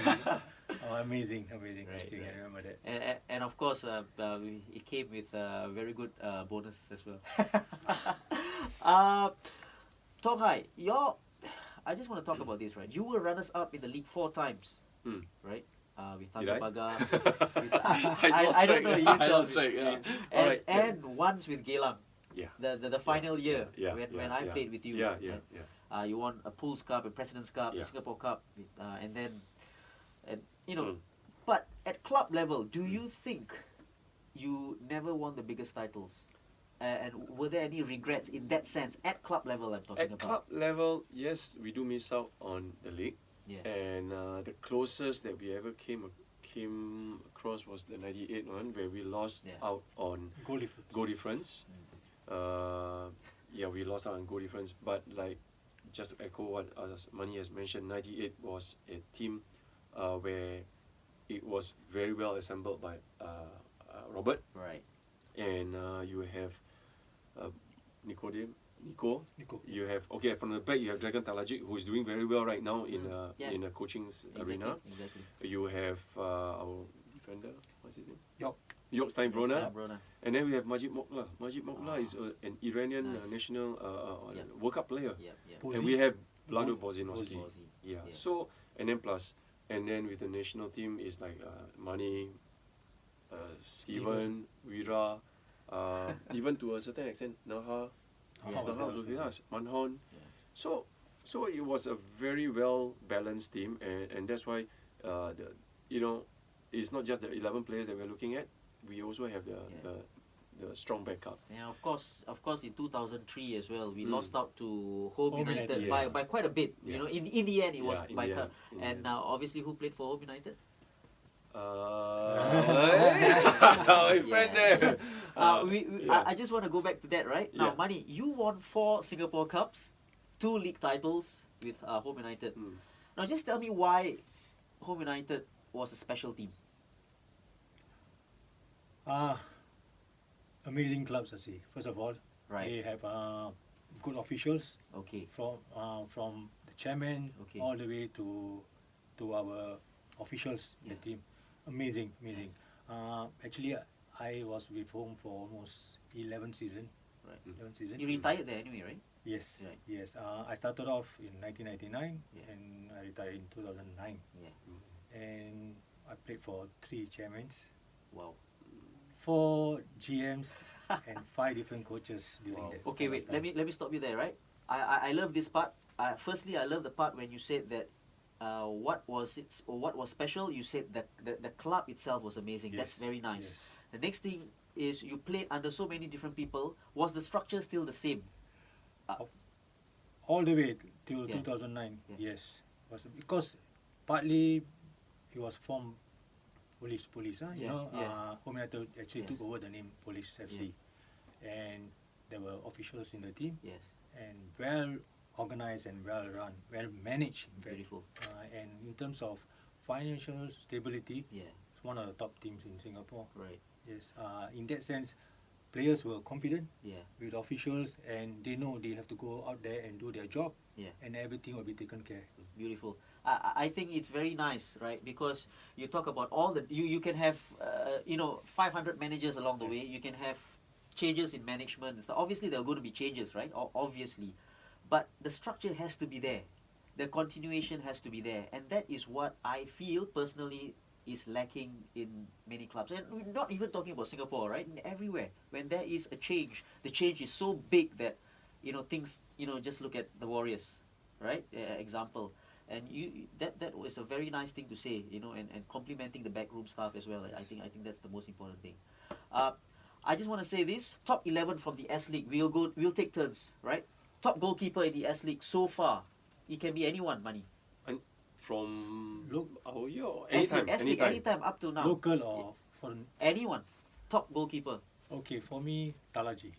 Amazing. Right, I still right. can remember that. And of course, it came with a very good bonus as well. Tong Hai, I just want to talk about this, right? You were runners-up in the league 4 times, right? With Did I? Tanjung Pagar. I I don't know. You I tell lost me. track, yeah. And, Alright, yeah. and once with Geylang, Yeah. the final year when I yeah. played with you. Yeah, and, yeah, yeah. you won a Pools Cup, a President's Cup, Yeah. a Singapore Cup, and then, But at club level, do you think you never won the biggest titles? And were there any regrets in that sense at club level? I'm talking At about. club level, yes, we do miss out on the league. Yeah. And the closest that we ever came across was the 98 one, where we lost out on goal difference. We lost out on goal difference. But like, just to echo what Mani has mentioned, 98 was a team where it was very well assembled by Robert. Right. And you have Nico. You have from the back you have Dragon Talajic, who is doing very well right now in the coaching arena. Exactly. You have our defender, what's his name? York Steinbrenner. Steinbrenner. And then we have Majid Mokla. Majid Mokla is an Iranian national World Cup player. And we have Vlado Bozinovski. Yeah. So and then with the national team is like Mani, Steven, Wira, even to a certain extent Naha, Manhon. So it was a very well balanced team, and that's why it's not just the 11 players that we're looking at. We also have the strong backup. And of course, in 2003 as well, we lost out to Home United United. by quite a bit. Yeah. In the end, it was In by the cut. end, in the And end. now, obviously, who played for Home United? My friend there. I just want to go back to that, right? Now, Yeah. Mani, you won 4 Singapore Cups, 2 league titles with Home United. Now, just tell me why Home United was a special team. Amazing clubs, I see. First of all, Right. they have good officials Okay. from the chairman Okay. all the way to our officials in the team. Amazing. Actually, I was with home for almost 11 season. Right. 11 season. You retired there anyway, right? Yes. Right. Yes. I started off in 1999 Yeah. and I retired in 2009. Yeah. And I played for 3 chairmans, Wow. 4 GMs, and 5 different coaches during Wow. that. Okay, span of wait. time. Let me stop you there. Right. I love this part. Firstly, I love the part when you said that. What was special? You said that the club itself was amazing. That's Yes, very nice. yes. The next thing is you played under so many different people. Was the structure still the same? All the way till Yeah. 2009. Yeah. Yes, because partly it was from police. Yeah, yeah. Home United actually Yes. took over the name Police FC, and there were officials in the team, Yes. and well organized and well run, well managed. In fact. Beautiful. And in terms of financial stability, Yeah. it's one of the top teams in Singapore. Right. Yes. In that sense, players were confident Yeah. with officials, and they know they have to go out there and do their job, Yeah. and everything will be taken care. Beautiful. I think it's very nice, right? Because you talk about all the you can have 500 managers along the way. You can have changes in management and stuff. Obviously, there are going to be changes, right? Obviously, but the structure has to be there. The continuation has to be there, and that is what I feel personally is lacking in many clubs. And we're not even talking about Singapore, right? Everywhere, when there is a change, the change is so big that things. Just look at the Warriors, right? Example. And that was a very nice thing to say, and complimenting the backroom staff as well. I think that's the most important thing. I just want to say this: top 11 from the S League. We'll take turns, right? Top goalkeeper in the S League so far. It can be anyone, Mani. And from Look, our year, S League, anytime up to now. local or foreign. Anyone. Top goalkeeper. Okay, for me, Talaji.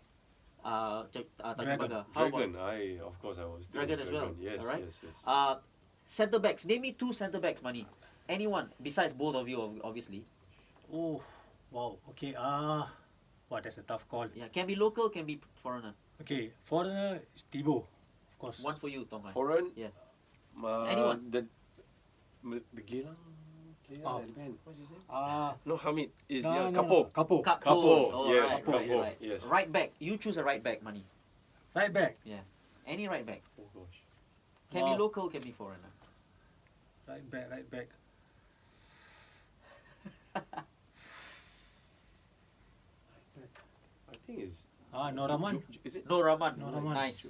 Tanjung Dragon. Pagar. How about Dragon, of course I was. Dragon as well? Yes, Alright. yes. centre backs? Name me 2 centre backs, Mani. Anyone besides both of you, obviously. Oh, wow. Okay. That's a tough call. Yeah, can be local, can be foreigner. Okay, foreigner is Thibaut, of course. One for you, Tong Hai. Foreign. Yeah. Anyone. The Geylang player. Oh. That man. What's his name? No, Hamid is no, Kapo. Kapo. Capo. Capo, Oh, yes, right, Capo, right. yes. Right back. You choose a right back, Mani. Right back. Yeah. Any right back. Oh gosh. Can be Wow. local, can be foreigner. Right back. Right back. I think it's. Noraman. Is it? No Rahman. No Rahman. Nice.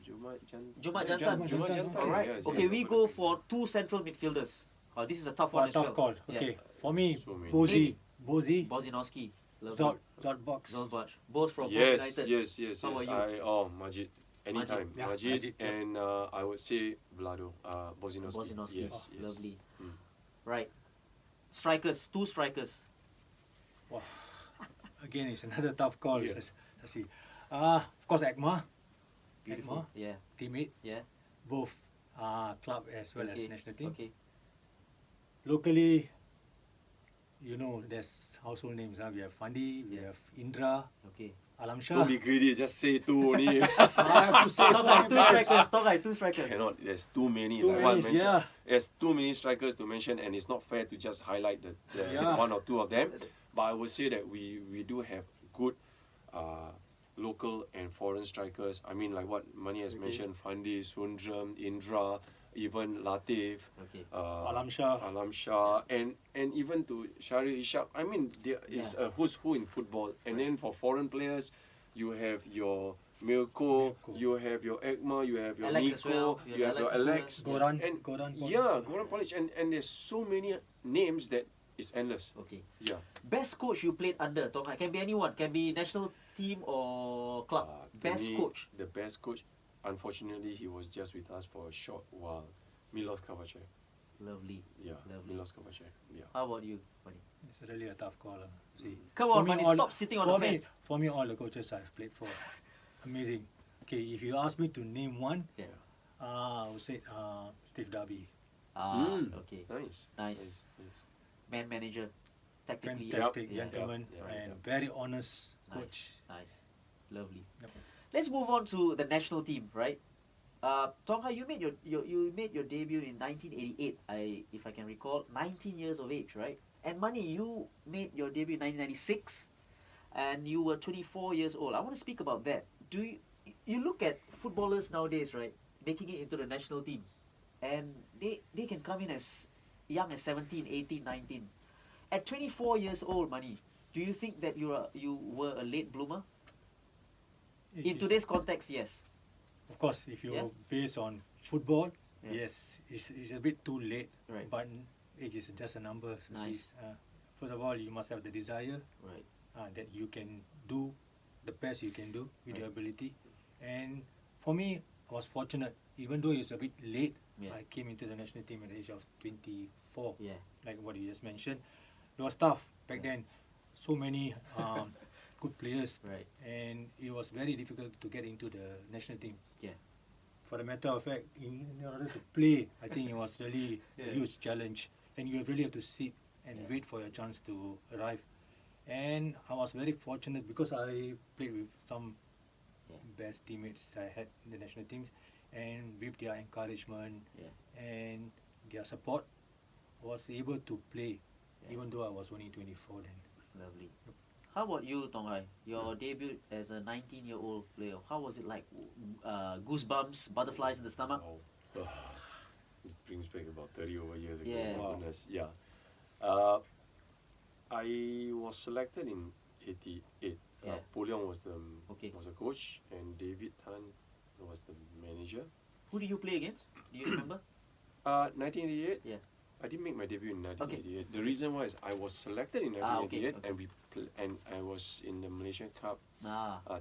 Jumat Jantan. Jumat Jantan. Jumat Jantan. Alright. Yes, Okay, yes, we correct. go for two central midfielders. This is a tough one as Tough well. call. Yeah. Okay. For me, So many. Bozi, Bozinowski. Zodbox. Zolbach. Both from Yes, United. yes. How about you? Majid. Anytime. Yeah, Majid, Majid, yeah. and I would say Vlado. Bozinowski. Bozinowski. Yes, yes. Lovely. Mm. Right. Strikers. Two strikers. Wow. Again, it's another tough call. Yeah. Let's see. Of course, Ekma, Beautiful. Ekma, Yeah. teammate, Yeah. both club as well as Okay. national team. Okay. Locally, you know, there's household names. We have Fandi, we have Indra, Okay. Alam Don't Shah. be greedy. Just say two only. I have to say Tongai, two so many strikers. Tongai, two strikers. Cannot. There's too many. Too like what I many, mentioned. yeah. There's too many strikers to mention, and it's not fair to just highlight the Yeah. one or two of them. But I would say that we do have good local and foreign strikers. I mean, like what Mani has Okay. mentioned, Fandi, Sundram, Indra, even Latif, Okay. Alam Shah. Alam Shah, and even to Shari Ishak. I mean, there is a who's who in football. And then for foreign players, you have your Milko, Milko. you have your Ekma, you have your Alex as Nico, well. you have your Alex. Goran. And Goran. yeah, Goran Polish, and there's so many names that it's endless. Okay. Yeah. Best coach you played under, Tongai? Can be anyone. Can be national team or club. To Best me, coach. The best coach. Unfortunately, he was just with us for a short while. Milos Kovacev. Lovely. Yeah. Lovely. Milos Kovacev. Yeah. How about you, Mani? It's really a tough call. See. Come For on, me, Mani. all- Stop sitting on for the me, fence. For me, all the coaches I've played for, amazing. Okay, if you ask me to name one, Yeah. I would say Steve Darby. Okay. Nice. Nice. Man manager. Tactically. Fantastic yeah. gentleman yeah, and yeah. very honest Nice. coach. Nice. Lovely. Yep. Let's move on to the national team, right? Tongha, you made your debut in 1988. If I can recall, 19 years of age, right? And Mani, you made your debut in 1996, and you were 24 years old. I want to speak about that. Do you look at footballers nowadays, right, making it into the national team, and they can come in as young as 17, 18, 19. At 24 years old, Mani, do you think that you were a late bloomer? It In is- today's context, yes. Of course, if you Yeah. base on football, Yeah. yes, it's a bit too late. Right. But age is just a number. You see. Nice. First of all, you must have the desire Right. that you can do the best you can do with your Right. ability. And for me, I was fortunate. Even though it's a bit late, Yeah. I came into the national team at the age of 24. Yeah. Like what you just mentioned. It was tough back Yeah. then. So many good players, Right. and it was very difficult to get into the national team. Yeah. For the matter of fact, in order to play, I think it was really Yeah. a huge challenge, and you really have to sit and Yeah. wait for your chance to arrive. And I was very fortunate because I played with some Yeah. best teammates I had in the national teams, and with their encouragement Yeah. and their support, I was able to play, Yeah. even though I was only 24 then. Lovely. How about you, Tonghai? Your debut as a 19-year-old player. How was it like? Goosebumps, butterflies in the stomach? Wow. This brings back about 30 over years ago. Yeah. My Wow. goodness. Yeah. I was selected in 88. Yeah. Po Leong was the Okay. was a coach, and David Tan was the manager. Who did you play against? Do you remember? 1988. Yeah. I didn't make my debut in 1988. The reason why is I was selected in 1988, okay. and I was in the Malaysia Cup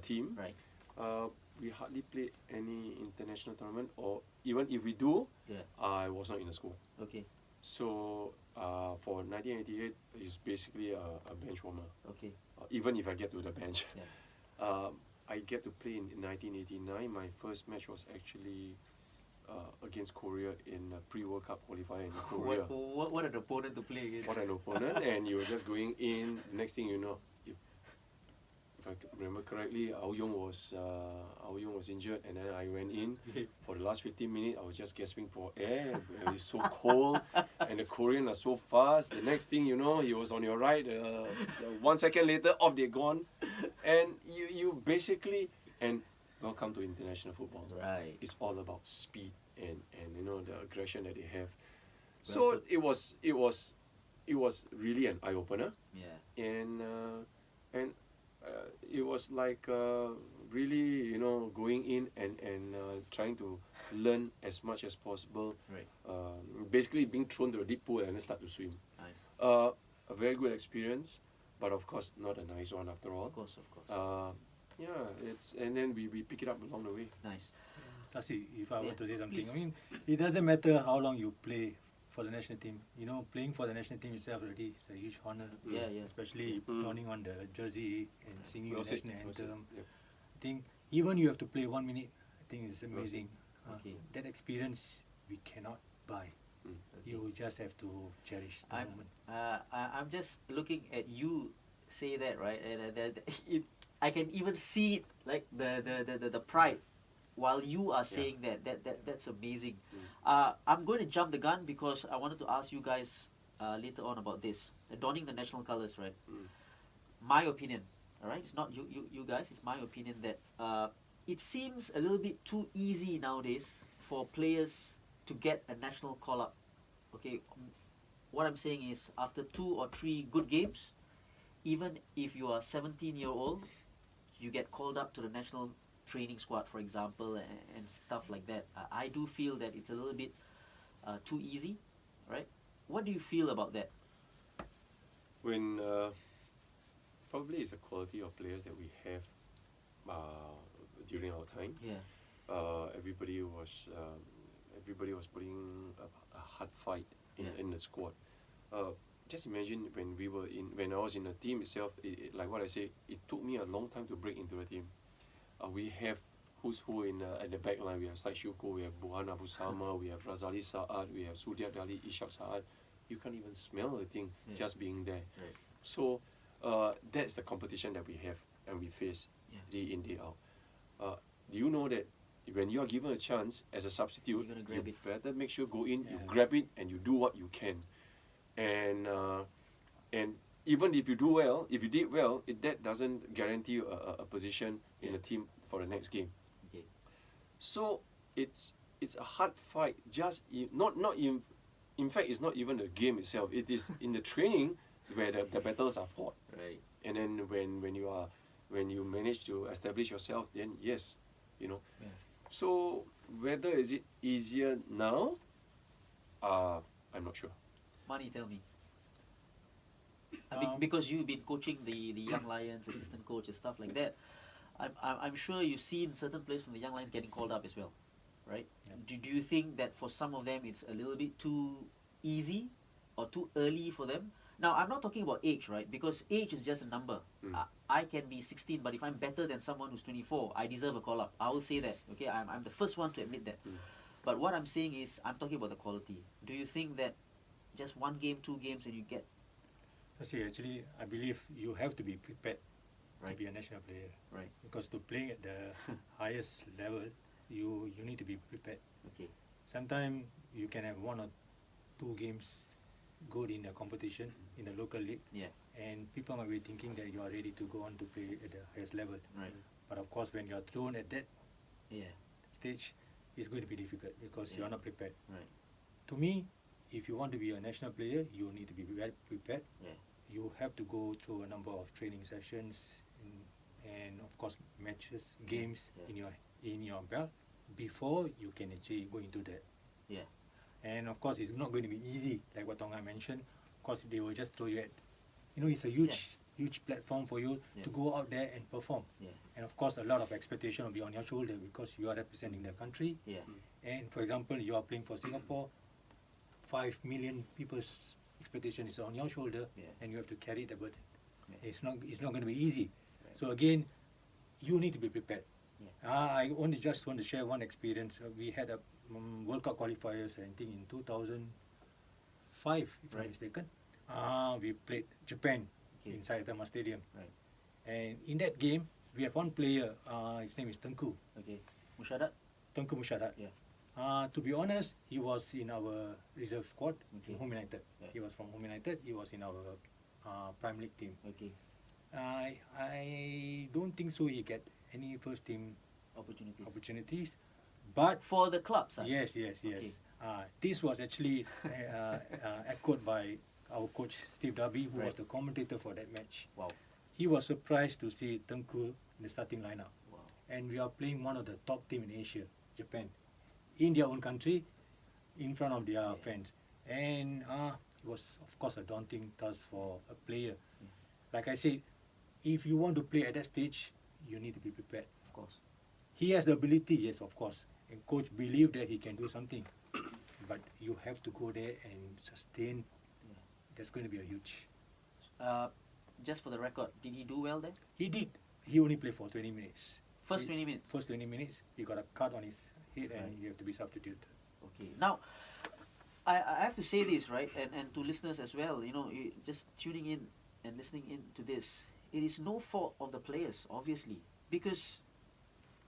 team. Right. We hardly played any international tournament, or even if we do, Yeah. I was not in the school. Okay. So for 1988, it's basically a bench warmer. Okay. Even if I get to the bench, Yeah. I get to play in 1989. My first match was actually against Korea in a pre-World Cup qualifier in Korea. What an opponent to play against. What an opponent! And you were just going in. Next thing you know, if I remember correctly, Ao Yong was injured, and then I went in. For the last 15 minutes, I was just gasping for air. It's so cold, and the Koreans are so fast. The next thing you know, he was on your right. 1 second later, off they're gone, and you basically and welcome to international football. Right. It's all about speed and the aggression that they have. Well So put. it was really an eye opener, Yeah. and it was like really going in and trying to learn as much as possible. Right. Basically being thrown to a deep pool and then start to swim. Nice. A very good experience, but of course not a nice one after all. Of course. Of course. Yeah, and then we pick it up along the way. Nice. Sasi, if I were Yeah, to say something, please. I mean, it doesn't matter how long you play for the national team. You know, playing for the national team itself already is a huge honor. Yeah. Yeah. Especially Mm. donning on the jersey and singing Well the said, national well said. anthem. Yep. I think even you have to play 1 minute, I think it's amazing. Okay. That experience we cannot buy. Okay. You just have to cherish the I'm moment. I'm just looking at you say that, right, and I can even see it, like the pride while you are saying that's amazing. I'm going to jump the gun because I wanted to ask you guys later on about this, donning the national colors, right? My opinion, all right, it's not you guys, it's my opinion that it seems a little bit too easy nowadays for players to get a national call up. Okay, what I'm saying is after 2 or 3 good games, even if you are 17-year-old, you get called up to the national training squad, for example, and stuff like that. I do feel that it's a little bit too easy, right? What do you feel about that? When probably it's the quality of players that we have during our time. Yeah. Everybody was putting a hard fight in the squad. Just imagine when I was in the team itself. Like what I say, it took me a long time to break into the team. We have who's who at the back line. We have Said Shuko, we have Buhan Abu Sama, we have Razali Saad, we have Sudiat Dali, Ishak Saad. You can't even smell the thing just being there. Right. So that's the competition that we have and we face day in, day out. Do you know that when you are given a chance as a substitute, You're gonna grab you it. better make sure go in, you grab it, and you do what you can. And even if you do well, if you did well, that doesn't guarantee you a position in the team for the next game. Okay. So it's a hard fight. In fact, it's not even the game itself. It is in the training where the battles are fought. Right. And then when you manage to establish yourself, then yes, Yeah. So whether is it easier now, I'm not sure. Mani, tell me. Um, Because you've been coaching the young lions, assistant coach and stuff like that. I'm sure you've seen certain players from the young lions getting called up as well, right? Yeah. Do you think that for some of them it's a little bit too easy or too early for them? Now I'm not talking about age, right? Because age is just a number. I can be 16, but if I'm better than someone who's 24, I deserve a call up. I will say that. Okay, I'm the first one to admit that. But what I'm saying is, I'm talking about the quality. Do you think that just 1 game, 2 games, and you get Actually, I believe you have to be prepared Right. to be a national player. Right. Because to play at the highest level, you need to be prepared. Okay. Sometimes you can have 1 or 2 games good in the competition in the local league, Yeah. and people might be thinking that you are ready to go on to play at the highest level. Right. But of course, when you are thrown at that Yeah. stage, it's going to be difficult because you are not prepared. Right. To me, if you want to be a national player, you need to be well prepared. Yeah. You have to go through a number of training sessions and of course matches, games in your belt before you can actually go into that. Yeah. And of course, it's not going to be easy, like what Tong Hai mentioned. Of course, they will just throw you at, it's a huge platform for you to go out there and perform. Yeah. And of course, a lot of expectation will be on your shoulder because you are representing the country. Yeah. And for example, you are playing for Singapore, 5 million people's expectation is on your shoulder, and you have to carry the burden. Yeah. It's not going to be easy. Right. So again, you need to be prepared. Yeah. I just want to share one experience. We had a World Cup qualifiers, I think in 2005, if I'm Right. not mistaken. We played Japan Okay. in Saitama Stadium. Right. And in that game, we have one player. His name is Tengku Okay. Mushadat. Musharat. Yeah. To be honest, he was in our reserve squad Okay. in Home United. Yeah. He was from Home United. He was in our Prime League team. Okay. I don't think so. He get any first team opportunities. But For the club side. yes. Okay. This was actually echoed by our coach Steve Darby, who was the commentator for that match. Wow. He was surprised to see Tengku in the starting lineup. Wow. And we are playing one of the top team in Asia, Japan, in their own country, in front of their fans. And it was, of course, a daunting task for a player. Like I said, if you want to play at that stage, you need to be prepared. Of course. He has the ability, yes, of course. And coach believe that he can do something. But you have to go there and sustain. That's going to be a huge. Just for the record, did he do well then? He did. He only played for 20 minutes. First 20 minutes. First 20 minutes, he got a cut on his head and you have to be substituted. Okay. Now, I have to say this, right, and to listeners as well, you know, just tuning in and listening in to this, it is no fault of the players, obviously, because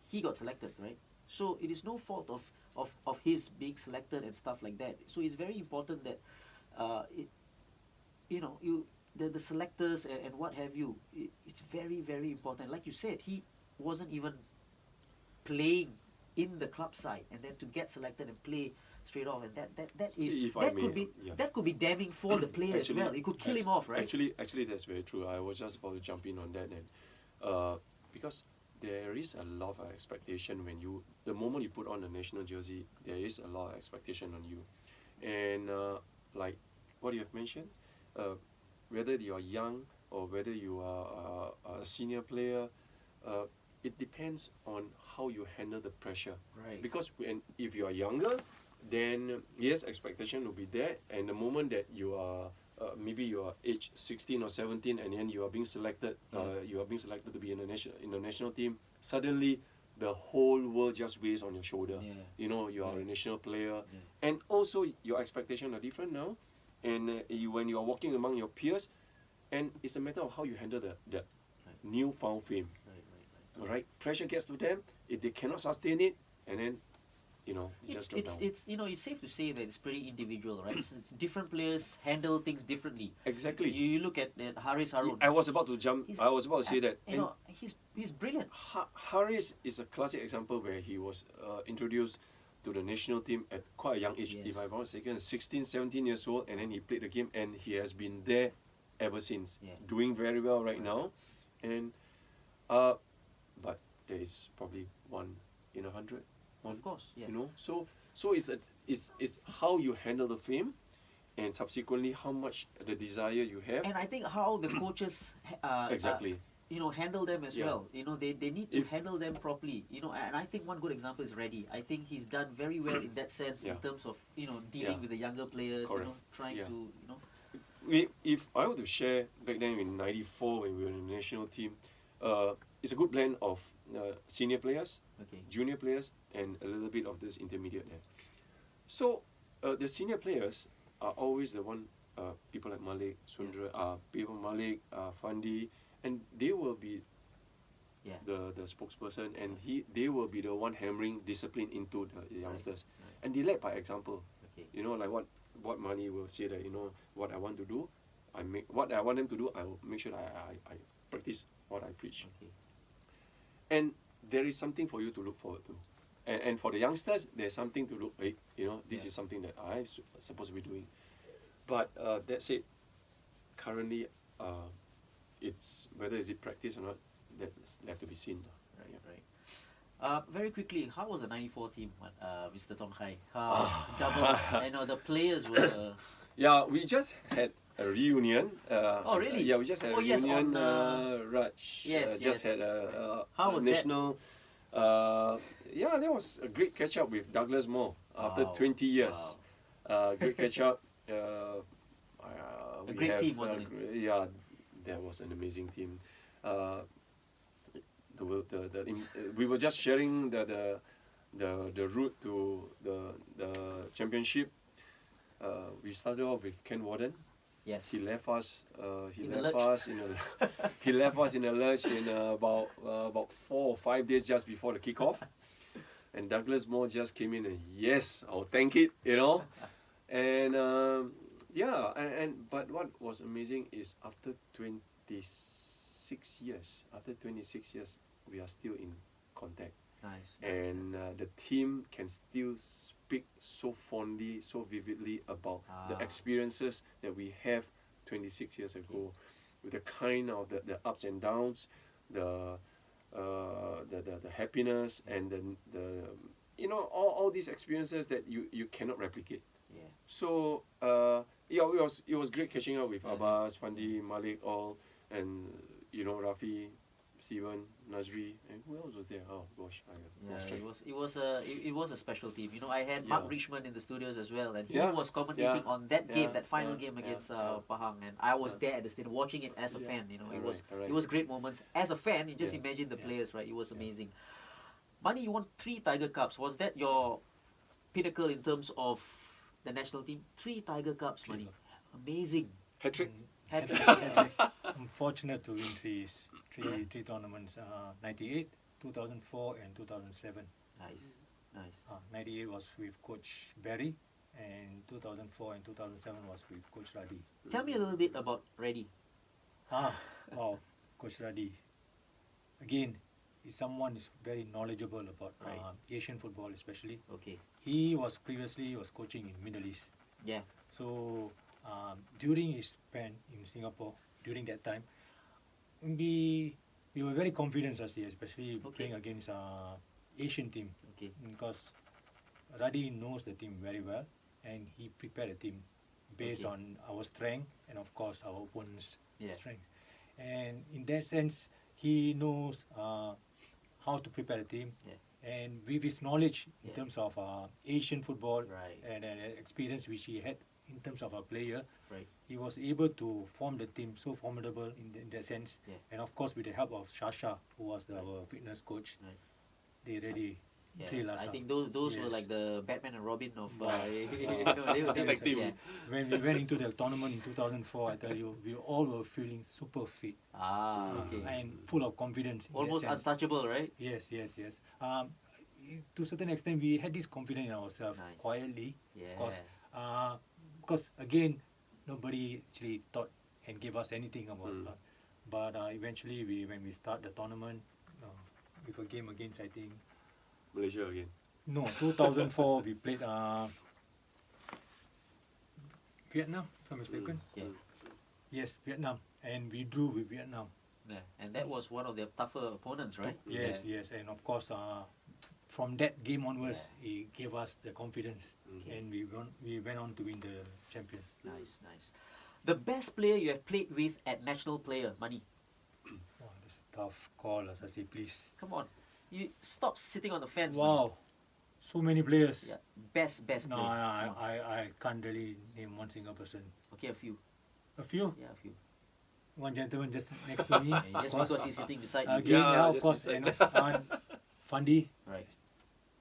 he got selected, right? So it is no fault of his being selected and stuff like that. So it's very important that, the selectors and what have you, it's very, very important. Like you said, he wasn't even playing in the club side, and then to get selected and play straight off, and that could be damning for the player as well. It could kill him off, right? Actually, that's very true. I was just about to jump in on that, and because there is a lot of expectation the moment you put on the national jersey, there is a lot of expectation on you, and like what you have mentioned, whether you are young or whether you are a senior player, it depends on how you handle the pressure. Right. Because if you are younger, then yes, expectation will be there, and the moment that you are maybe you are age 16 or 17 and then you are being selected to be in the national team, suddenly the whole world just weighs on your shoulder. You know, you are a national player, and also your expectations are different now, and when you are walking among your peers, and it's a matter of how you handle the newfound fame. Right. Pressure gets to them. If they cannot sustain it, and then it's safe to say that it's pretty individual, right? It's different players handle things differently. Exactly. You look at Haris Harun. I was about to say that. He's brilliant. Haris is a classic example where he was introduced to the national team at quite a young age. If I'm not mistaken, 16, 17 years old, and then he played the game, and he has been there ever since, doing very well right now, and but there is probably one in 100. Of course, yeah. You know, so it's how you handle the fame, and subsequently how much the desire you have. And I think how the coaches exactly. Handle them as well. They need to handle them properly. And I think one good example is Reddy. I think he's done very well in that sense in terms of dealing with the younger players. Correct. Trying to If I were to share back then in '94 when we were in the national team, it's a good blend of senior players, junior players, and a little bit of this intermediate there. So the senior players are always the one, people like Malik, Sundra, people Malik, Fandi, and they will be the spokesperson, and they will be the one hammering discipline into the youngsters, and they led by example. Like what Mani will say that what I want to do, what I want them to do, I will make sure that I practice what I preach. And there is something for you to look forward to. And for the youngsters, there's something to look, this is something that I'm supposed to be doing. But that said, currently, it's whether is it practice or not, that's left to be seen. Right. Very quickly, how was the '94 team, Mr. Tong Hai? Double. I know the players were. Yeah, we just had a reunion. Oh, really? Yeah, we just had a reunion. Raj just had how was national. Yeah, that was a great catch up with Douglas Moore after 20 years. Wow. Great catch up. A great team, wasn't it? Yeah, that was an amazing team. We were just sharing the route to the championship. We started off with Ken Warden. Yes. He left us. He In left the us in a he left us in a lurch in about 4 or 5 days just before the kickoff. And Douglas Moore just came in and yes, I'll tank it, And but what was amazing is after 26 years, we are still in contact. Nice. and the team can still speak so fondly, so vividly about the experiences that we have 26 years ago, with the kind of the ups and downs, the happiness, and the all these experiences that you cannot replicate. Yeah. So it was great catching up with Abbas, Fandi, Malik, all, and Rafi, Steven, Nazri, and who else was there? Oh gosh, I lost track. It was a special team. I had Mark Richmond in the studios as well, and he Yeah. was commentating on that game, that final Yeah. game against Yeah. Pahang, and I was there at the stadium watching it as a fan. Alright. It was great moments as a fan. You just Yeah. imagine the players, right? It was amazing. Mani, you won 3 Tiger Cups. Was that your pinnacle in terms of the national team? 3 Tiger Cups, Mani. Amazing. Hat-trick. Hat-trick. I'm fortunate to win three tournaments, 98, 2004 and 2007. Nice. 98 was with Coach Barry, and 2004 and 2007 was with Coach Radi. Tell me a little bit about Reddy. Wow, Coach Radi. Again, is someone is very knowledgeable about Right. Asian football, especially. Okay. He was coaching in Middle East. Yeah. So during his span in Singapore, during that time, we were very confident, especially playing against Asian team, Okay. because Radi knows the team very well, and he prepared the team based on our strength and of course our opponent's strength. And in that sense, he knows how to prepare the team. Yeah. And with his knowledge in Yeah. terms of Asian football Right. and experience which he had in terms of a player, Right. he was able to form the team so formidable in that sense. Yeah. And of course, with the help of Shasha, who was our fitness coach, Right. they really Yeah. drill us I up. think those were Yes. like the Batman and Robin of they were Detective. yeah. When we went into the tournament in 2004, I tell you, we all were feeling super fit Okay. and full of confidence. in that Almost sense. untouchable, right? Yes. To a certain extent, we had this confidence in ourselves Nice. quietly, Yeah. because again, nobody actually thought and gave us anything about. But eventually, when we start the tournament with a game against, I think, Malaysia again. no, 2004 we played Vietnam, if I'm mistaken. Yeah. Yes, Vietnam, and we drew with Vietnam. Yeah. And that was one of their tougher opponents, right? Yes, and of course, from that game onwards, he gave us the confidence, and we went on to win the champion. Nice. The best player you have played with at national player, Mani. Wow, that's a tough call, as I say, please. Come on. You stop sitting on the fence. Wow, so many players. Yeah. Best No, player. Come on. I can't really name one single person. Okay, a few. A few. Yeah, a few. One gentleman just next to me. Yeah, just of course. because he's sitting beside you. Again, Yeah, of just course, beside. Fandi. Right.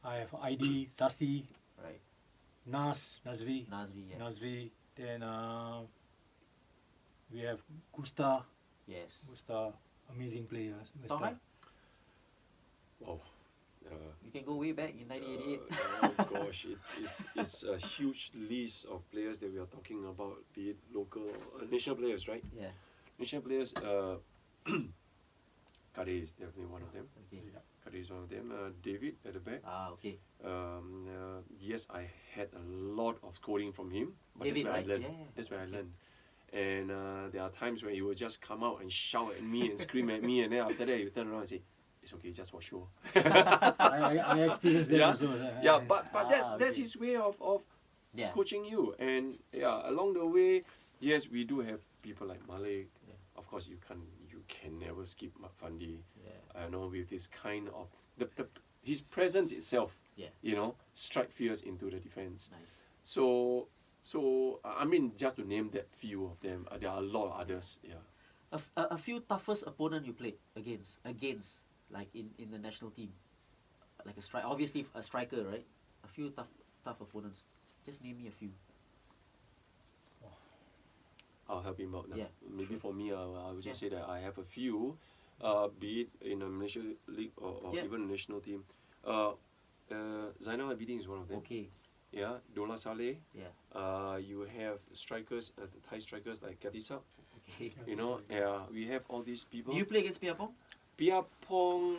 I have ID, Sasi, Right. Nazri. Nazri, yeah. Nazri. Then we have Gusta. Yes. Gusta, amazing player. Tong Hai? Wow. You can go way back in 1988. Oh gosh, it's a huge list of players that we are talking about, be it local or national players, right? Yeah. National players, Kade is definitely one of them. Okay. Kade is one of them. David at the back. Okay. Yes, I had a lot of scolding from him, but David, that's where right? I learned. Yeah. That's where I learned. And there are times when he will just come out and shout at me and scream at me, and then after that you turn around and say, "It's okay, just for show." I experienced that Yeah. also. Yeah, but that's okay. his way of Yeah. coaching you. And along the way, yes, we do have people like Malik. Yeah. Of course, you can never skip Fandi. Yeah. With this kind of his presence itself. Yeah. Strike fears into the defense. Nice. So I mean, just to name that few of them, there are a lot of others. Yeah. A few toughest opponent you played against, like in the national team, like obviously a striker, right? A few tough opponents. Just name me a few. I'll help him out now. Yeah, Maybe sure. for me, I would just say that I have a few, be it in a Malaysia league or even a national team. Zainal Abidin is one of them. Okay. Yeah, Dola Saleh. Yeah. You have strikers, Thai strikers like Katisap. Okay. We have all these people. Do you play against Piapong? Pong,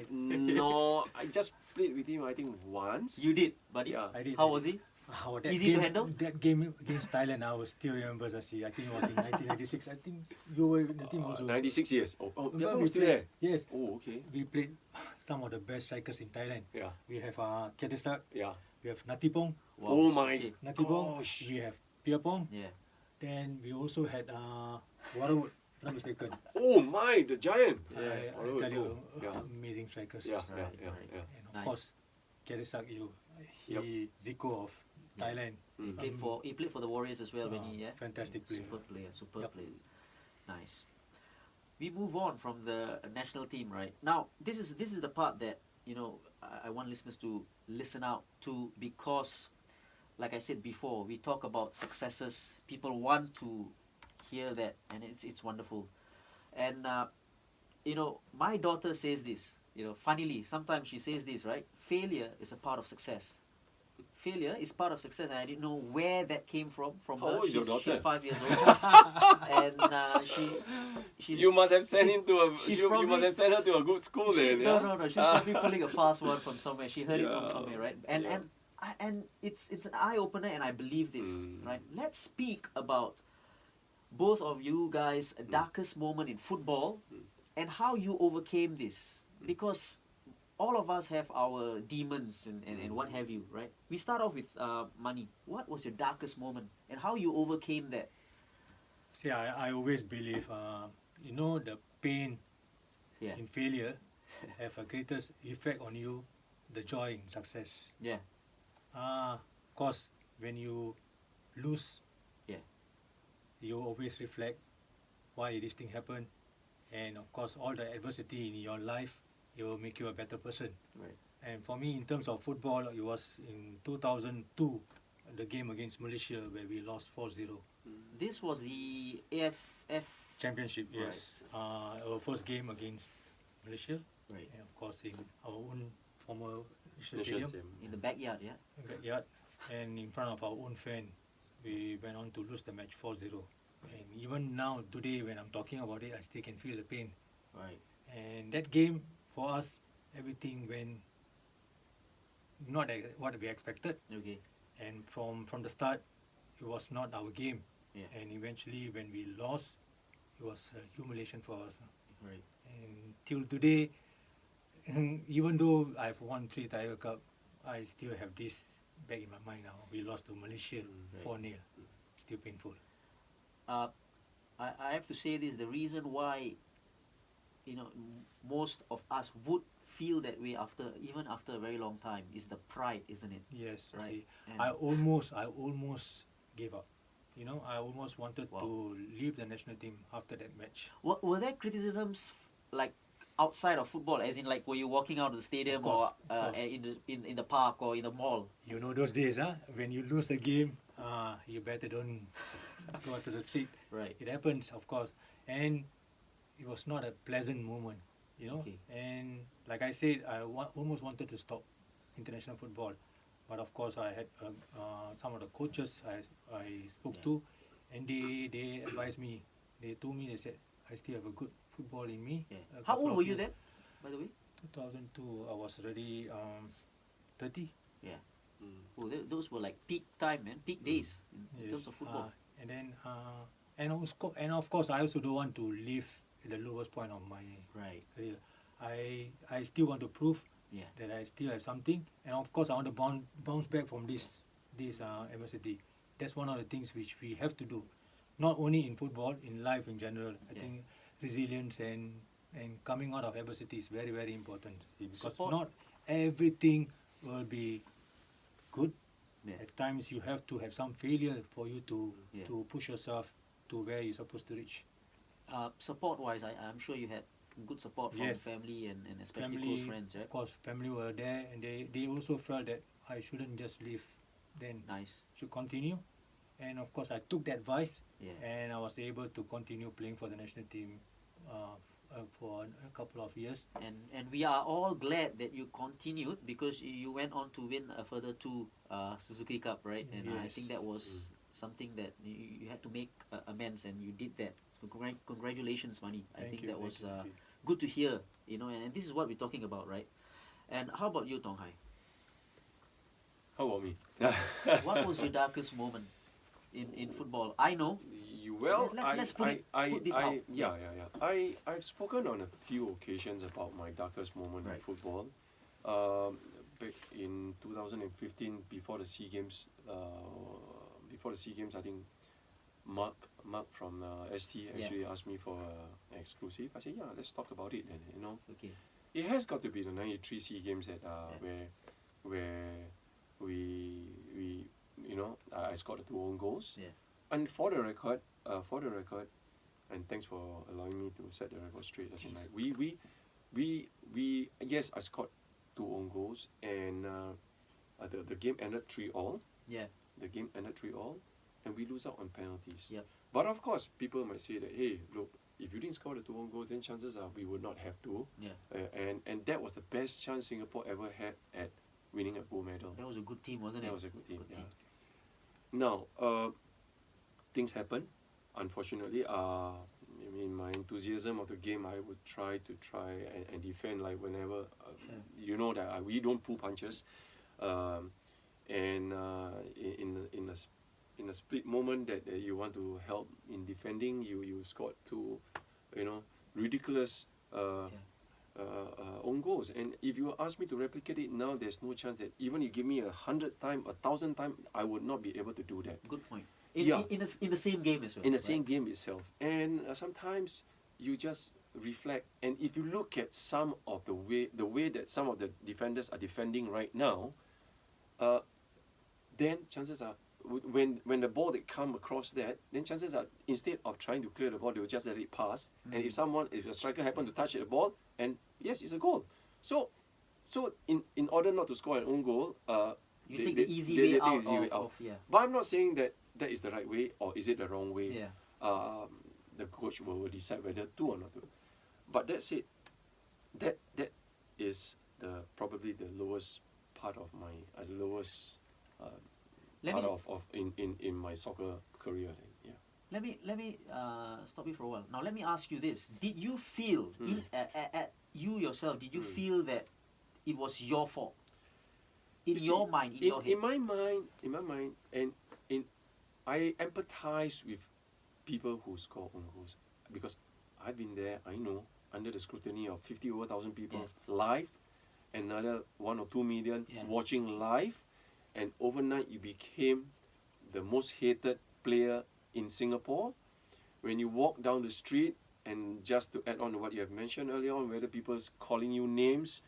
no, I just played with him I think once. You did, buddy? Yeah. I did. How was he? That Easy to game, handle? That game against Thailand, I was still remember, Sasi. I think it was in 1996. I think you were in the team also. 96 years. Oh, Remember Pong we was still played- there. Yes. Oh, okay. We played some of the best strikers in Thailand. Yeah, We have Ketisak, yeah. we have Natipong, Wow. Oh my Okay. Natipong, gosh. we have Piapong, Yeah. then we also had Waterwood, if I'm not mistaken. Oh my, the giant. I Waterwood, tell you, yeah. amazing strikers. Yeah, Right, yeah, right. yeah. And of Nice. course, Ketisak, Zico of Yeah. Thailand. Mm. He played for the Warriors as well when he Fantastic player. Super Yep. player. Nice. We move on from the national team, right? Now, this is the part that, you know, I want listeners to listen out to, because like I said before, we talk about successes. People want to hear that, and it's wonderful. And you know, my daughter says this, you know, funnily, sometimes she says this, right? Failure is a part of success. Failure is part of success, and I didn't know where that came from How her. old is your daughter? She's 5 years old, and she You must have sent him to a. she's You probably- must have sent her to a good school then. no, Yeah? no. She's probably pulling a fast one from somewhere. She heard it from Yeah. somewhere, right? And Yeah. and it's an eye opener, and I believe this, Mm. right? Let's speak about both of you guys' darkest moment in football, and how you overcame this, because all of us have our demons and what have you, right? We start off with Mani. What was your darkest moment, and how you overcame that? See, I always believe, you know, the pain Yeah. in failure have a greatest effect on you, the joy in success. Yeah. Of course, when you lose, Yeah. you always reflect why this thing happened, and of course, all the adversity in your life, it will make you a better person. Right. And for me, in terms of football, it was in 2002, the game against Malaysia where we lost 4-0. This was the AFF. Championship, Right. yes. Our first game against Malaysia, Right. and of course in our own former Malaysia National Stadium, team. In the backyard, yeah. backyard, and in front of our own fan, we went on to lose the match 4-0. And even now, today, when I'm talking about it, I still can feel the pain. Right. And that game, for us, everything went not what we expected. Okay. And from the start, it was not our game. Yeah. And eventually, when we lost, it was a humiliation for us. Right. And till today, even though I've won 3 Tiger Cup, I still have this back in my mind now. We lost to Malaysia Right. 4-0. Still painful. I have to say this, the reason why, you know, most of us would feel that way even after a very long time, is the pride, isn't it? Yes, Right. see, And I almost gave up. You know, I almost wanted Wow. to leave the national team after that match. were there criticisms like outside of football, as in like were you walking out of the stadium Of course, or of course. in the park or in the mall? You know those days, huh? When you lose the game, you better don't go out to the street. Right. It happens, of course, and it was not a pleasant moment, you know. Okay. And like I said, I almost wanted to stop international football, but of course I had some of the coaches I spoke Yeah. to, and they advised me. They told me, they said I still have a good football in me. Yeah. a How couple old of were you years. then, by the way? 2002, I was already 30. Yeah. Mm. Oh, those were like peak time, man. Peak days in terms of football. And then and of course I also don't want to live at the lowest point of my Right. career. I still want to prove Yeah. that I still have something, and of course I want to bounce back from this adversity. That's one of the things which we have to do, not only in football, in life in general. I Yeah. think resilience and coming out of adversity is very, very important. See, because Support. not everything will be good. Yeah. At times you have to have some failure for you to Yeah. push yourself to where you're supposed to reach. Support wise, I'm sure you had good support from Yes. family and especially close friends, right? Of course, family were there, and they also felt that I shouldn't just leave, then Nice. should continue. And of course, I took that advice, Yeah. and I was able to continue playing for the national team for a couple of years. And we are all glad that you continued, because you went on to win a further 2 Suzuki Cup, right? And I Yes. think that was something that you had to make amends, and you did that. So congratulations, Mani. I Thank think you, that was thank you. good to hear, you know, and this is what we're talking about, right? And how about you, Tong Hai? How about me? What was your darkest moment in football? I know. Well, Let's put this out. I've spoken on a few occasions about my darkest moment in football. Back in 2015, before the SEA Games, I think Mark from ST actually asked me for an exclusive. I said, yeah, let's talk about it. And you know, it has got to be the '93 SEA Games that where we you know, I scored the 2 own goals. Yeah. And for the record, and thanks for allowing me to set the record straight. As in, like, we yes, I scored 2 own goals, and the game ended 3-3. Yeah. The game ended 3-3, and we lose out on penalties. Yep. But of course, people might say that, hey, look, if you didn't score the 2 own goals, then chances are we would not have to. Yeah. And that was the best chance Singapore ever had at winning a gold medal. That was a good team, wasn't it? That was a good team. Now, things happen. Unfortunately, in my enthusiasm of the game, I would try and defend, like, whenever. You know that we don't pull punches, and in a split moment that you want to help in defending, you scored 2, you know, ridiculous own goals. And if you ask me to replicate it now, there's no chance that even you give me 100 times, 1,000 times, I would not be able to do that. Good point. In the same game as well. In the same game itself. And sometimes you just reflect, and if you look at some of the way that some of the defenders are defending right now, then chances are, when the ball that come across that, then chances are, instead of trying to clear the ball, they will just let it pass. And if a striker happen to touch the ball, and yes, it's a goal. So in order not to score an own goal, you take the easy way out. But I'm not saying that is the right way or is it the wrong way. Yeah. The coach will decide whether to or not to. But that's it. That is probably the lowest part of my in my soccer career. Yeah. Let me stop you for a while. Now let me ask you this: did you feel you yourself? Did you feel that it was your fault? In your mind, in your head. In my mind, and I empathize with people who score own goals because I've been there. I know, under the scrutiny of 50,000 people live, another 1 or 2 million watching live, and overnight you became the most hated player in Singapore. When you walk down the street, and just to add on to what you have mentioned earlier on, whether people's calling you names,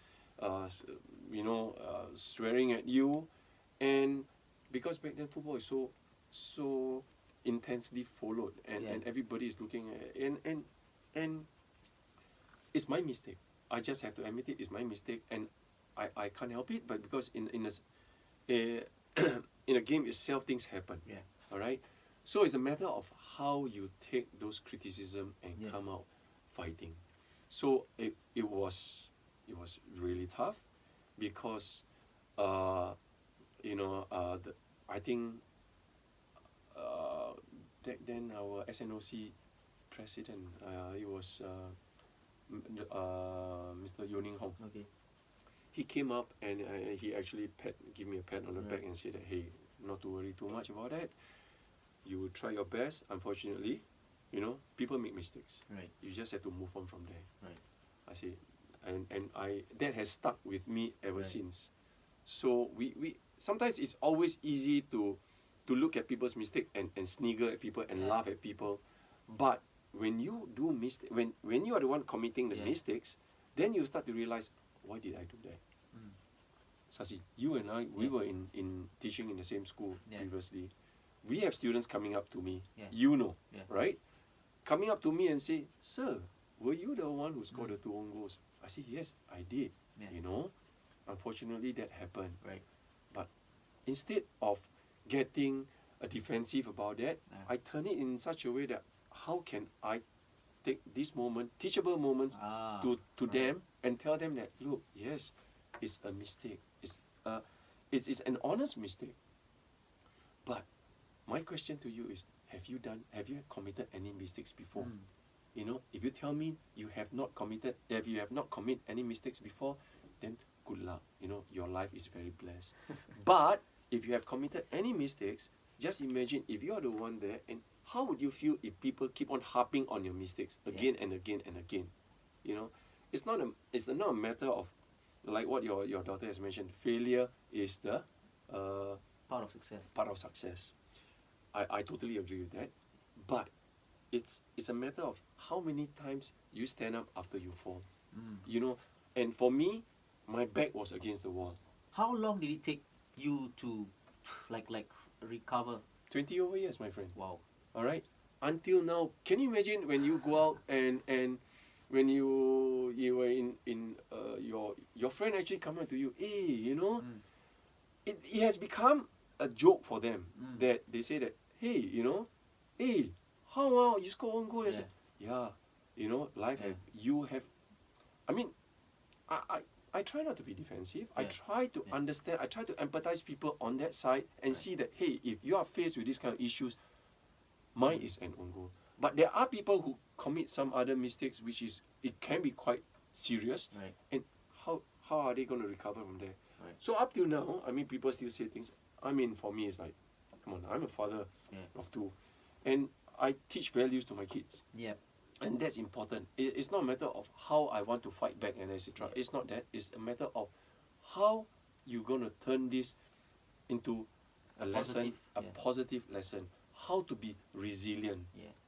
swearing at you, and because back then football is so intensely followed, and everybody is looking at it, and it's my mistake. I just have to admit it's my mistake, and I can't help it. But because in a game itself, things happen. Yeah. All right. So it's a matter of how you take those criticism and come out fighting. So it was really tough because I think back then our SNOC president, it was Mr. Yoning Hong. Okay. He came up and he actually give me a pat on the back and said that, hey, not to worry too much about that. You will try your best. Unfortunately, people make mistakes. Right. You just have to move on from there. Right. I say, and that has stuck with me ever since. So we sometimes it's always easy to look at people's mistake and snigger at people and laugh at people, but when you do mistake, when you are the one committing the mistakes, then you start to realize, why did I do that? Sasi, you and I, we were in teaching in the same school previously. We have students coming up to me, right? Coming up to me and say, sir, were you the one who scored the 2 own goals? I say, yes, I did. Unfortunately, that happened. Right. But instead of getting defensive about that, I turn it in such a way that how can I take this moment, teachable moments, to them and tell them that, look, yes, it's a mistake. It's an honest mistake. But my question to you is, have you committed any mistakes before? you know, if you tell me if you have not commit any mistakes before, then good luck. You know, your life is very blessed. But if you have committed any mistakes, just imagine if you are the one there, and how would you feel if people keep on harping on your mistakes again and again and again? You know, it's not a matter of like what your daughter has mentioned. Failure is the Part of success. Part of success. I totally agree with that. But it's a matter of how many times you stand up after you fall. You know, and for me, my back was against the wall. How long did it take you to like recover? 20 over years, my friend. Wow. All right. Until now, can you imagine when you go out and when you were in your friend actually come out to you, hey, you know, it has become a joke for them that they say that, hey, you know, hey, how you score one goal? I said, yeah, you know, life I mean, I try not to be defensive. I try to understand. I try to empathize people on that side and see that, hey, if you are faced with these kind of issues, mine is an own goal. But there are people who commit some other mistakes, which is, it can be quite serious. Right. And how are they going to recover from there? Right. So up till now, I mean, people still say things. I mean, for me, it's like, come on, I'm a father of two. And I teach values to my kids. Yeah. And that's important. It's not a matter of how I want to fight back and etc. It's not that. It's a matter of how you're going to turn this into a lesson, positive lesson. How to be resilient,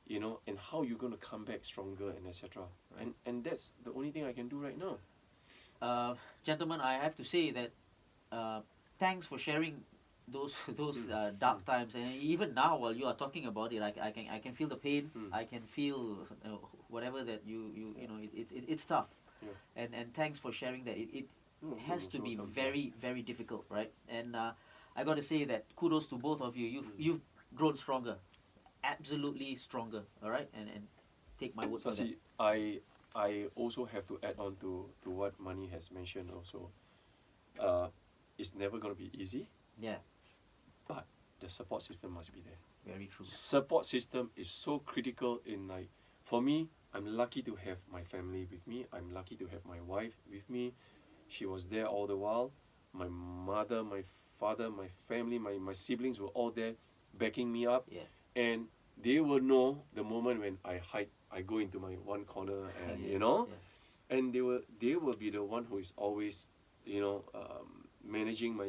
you know, and how you're going to come back stronger and etc. Right. And that's the only thing I can do right now. Gentlemen, I have to say that thanks for sharing those dark times, and even now while you are talking about it, I can feel the pain. I can feel whatever that you know it's tough, and thanks for sharing that. It has to be very, very difficult, right? And I got to say that kudos to both of you. You've grown stronger, absolutely stronger. All right, and take my word for that. I also have to add on to what Mani has mentioned also. It's never going to be easy. Yeah. But the support system must be there. Very true. Support system is so critical in, like, for me, I'm lucky to have my family with me. I'm lucky to have my wife with me. She was there all the while. My mother, my father, my family, my siblings were all there backing me up. Yeah. And they will know the moment when I hide, I go into my one corner and, you know, and they will be the one who is always, you know, managing my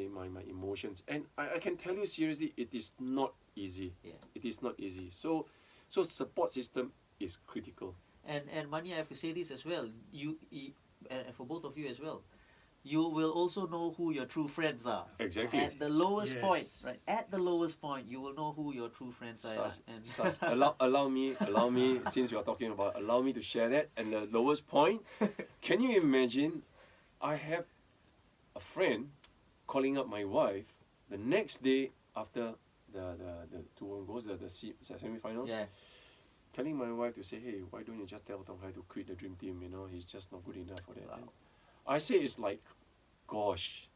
emotions. And I can tell you seriously, it is not easy. It is not easy. So support system is critical. And Mani, I have to say this as well. For both of you as well, you will also know who your true friends are. Exactly. At the lowest point, right? At the lowest point, you will know who your true friends are. Allow me, since we are talking about, allow me to share that. And the lowest point, can you imagine? I have a friend calling up my wife the next day after the two goals, the semi-finals. Yeah. Telling my wife to say, hey, why don't you just tell Tong Hai to quit the dream team? You know, he's just not good enough for that. Wow. I say it's like, gosh,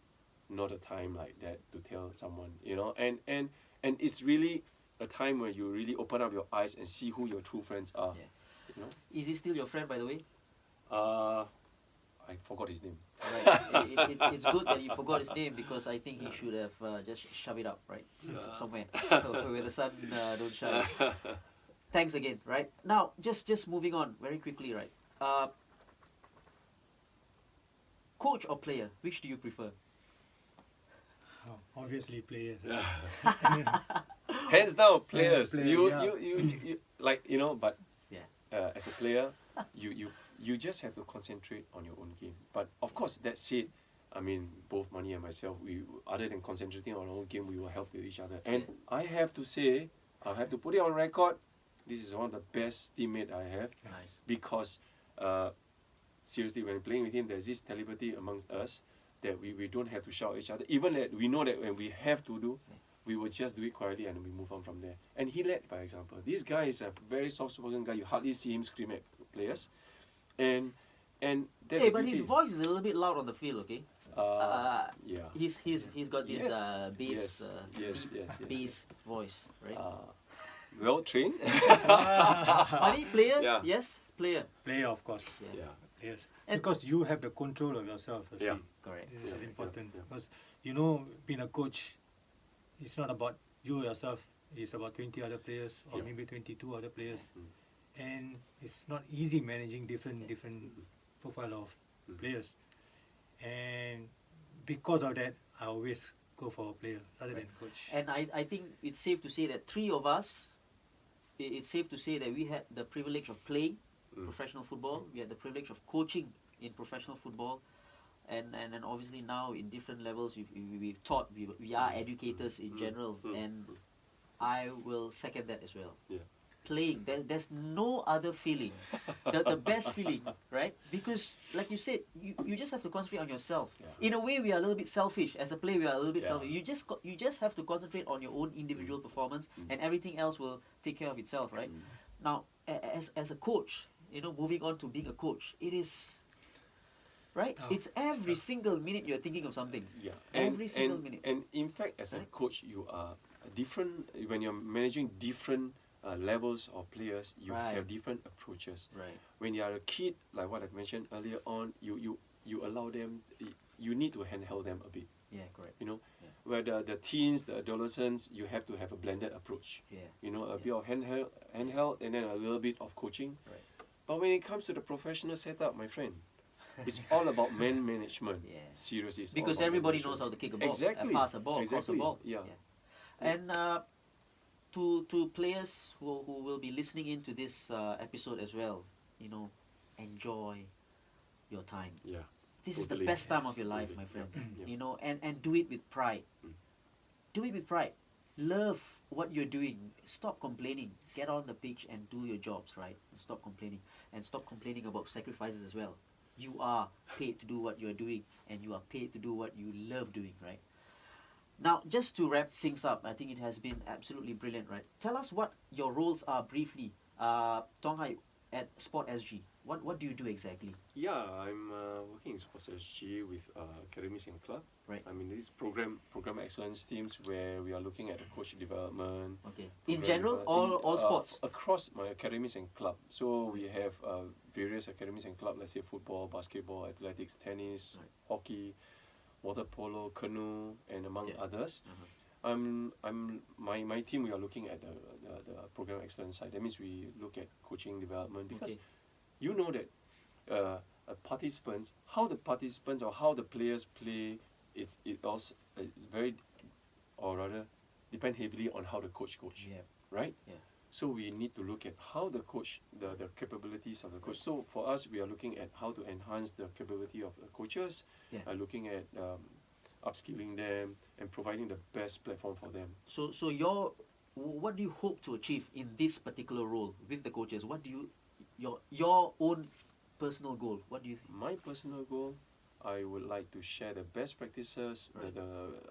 not a time like that to tell someone, you know, and it's really a time where you really open up your eyes and see who your true friends are. Yeah. You know? Is he still your friend, by the way? I forgot his name. Right. It's good that you forgot his name, because I think he should have just shove it up, right? Somewhere where the sun don't shine. Thanks again, right? Now, just moving on very quickly, right? Coach or player, which do you prefer? Oh, obviously players. Hands down, players. You like, you know, but as a player, you just have to concentrate on your own game. But of course, that said, I mean, both Mani and myself, we, other than concentrating on our own game, we will help with each other. And I have to say, I have to put it on record, this is one of the best teammate I have. Nice. Because seriously, when playing with him, there's this telepathy amongst us that we don't have to shout at each other. Even that we know that when we have to do, we will just do it quietly and we move on from there. And he led by example. This guy is a very soft-spoken guy. You hardly see him scream at players. And that's but his voice is a little bit loud on the field, okay? Yeah. He's got this bass voice, right? Well trained. Mani, player? Yeah. Yes, Player. Player, of course. Yeah. Players. And- Because you have the control of yourself. Firstly. Yeah. Correct. This is Yeah, important. yeah. Because, being a coach, it's not about you yourself. It's about 20 other players or Yeah. maybe 22 other players. Mm. And it's not easy managing different Yeah. different profile of Mm. players. And because of that, I always go for a player rather than coach. And I think it's safe to say that three of us, it's safe to say that we had the privilege of playing professional football. We had the privilege of coaching in professional football. And then obviously now in different levels we've taught, we are educators in general, and I will second that as well. Yeah. Playing, there's no other feeling, the best feeling, right? Because like you said, you just have to concentrate on yourself. Yeah. In a way, we are a little bit selfish. As a player, we are a little bit Yeah. selfish. You just have to concentrate on your own individual performance, and everything else will take care of itself, right? Now, as a coach, moving on to being a coach, it is, right? Tough. It's every single minute you're thinking of something. Yeah. Every single minute. And in fact, as a Right? coach, you are different when you're managing different levels of players. You Right. have different approaches. Right. When you are a kid, like what I mentioned earlier on, you allow them. You need to handheld them a bit. Yeah, correct. You know, Yeah. where the teens, the adolescents, you have to have a blended approach. Yeah. You know, a Yeah. bit of handheld, and then a little bit of coaching. Right. But when it comes to the professional setup, my friend, it's all about man management. Yeah. Seriously, it's all Because about everybody man knows how management. to kick a ball, Exactly. pass a ball, cross a Exactly. ball. Yeah. And to players who will be listening into this episode as well, enjoy your time. Yeah. This is the Totally. best time of Yes, your life, totally. my friend. Yeah. And do it with pride. Mm. Do it with pride. Love what you're doing. Stop complaining. Get on the pitch and do your jobs, right? And stop complaining. And stop complaining about sacrifices as well. You are paid to do what you're doing, and you are paid to do what you love doing, right? Now, just to wrap things up, I think it has been absolutely brilliant, right? Tell us what your roles are briefly. Tong Hai at Sport SG. What do you do exactly? Yeah, I'm working in Sports SG with academies and club. Right. I mean, these program excellence teams where we are looking at the coach development. Okay. In program general, develop- all sports. across my academies and club. So we have various academies and club. Let's say football, basketball, athletics, tennis, Right. hockey, water polo, canoe, and among Okay. others. My team. We are looking at the program excellence side. That means we look at coaching development because Okay. you know that participants, how the participants or how the players play, it also very, or rather, depend heavily on how the coach, Yeah. right? Yeah. So we need to look at how the coach, the capabilities of the coach. So for us, we are looking at how to enhance the capability of the coaches, Yeah. looking at upskilling them and providing the best platform for them. So what do you hope to achieve in this particular role with the coaches? What do you your own personal goal? What do you think? My personal goal, I would like to share the best practices, Right.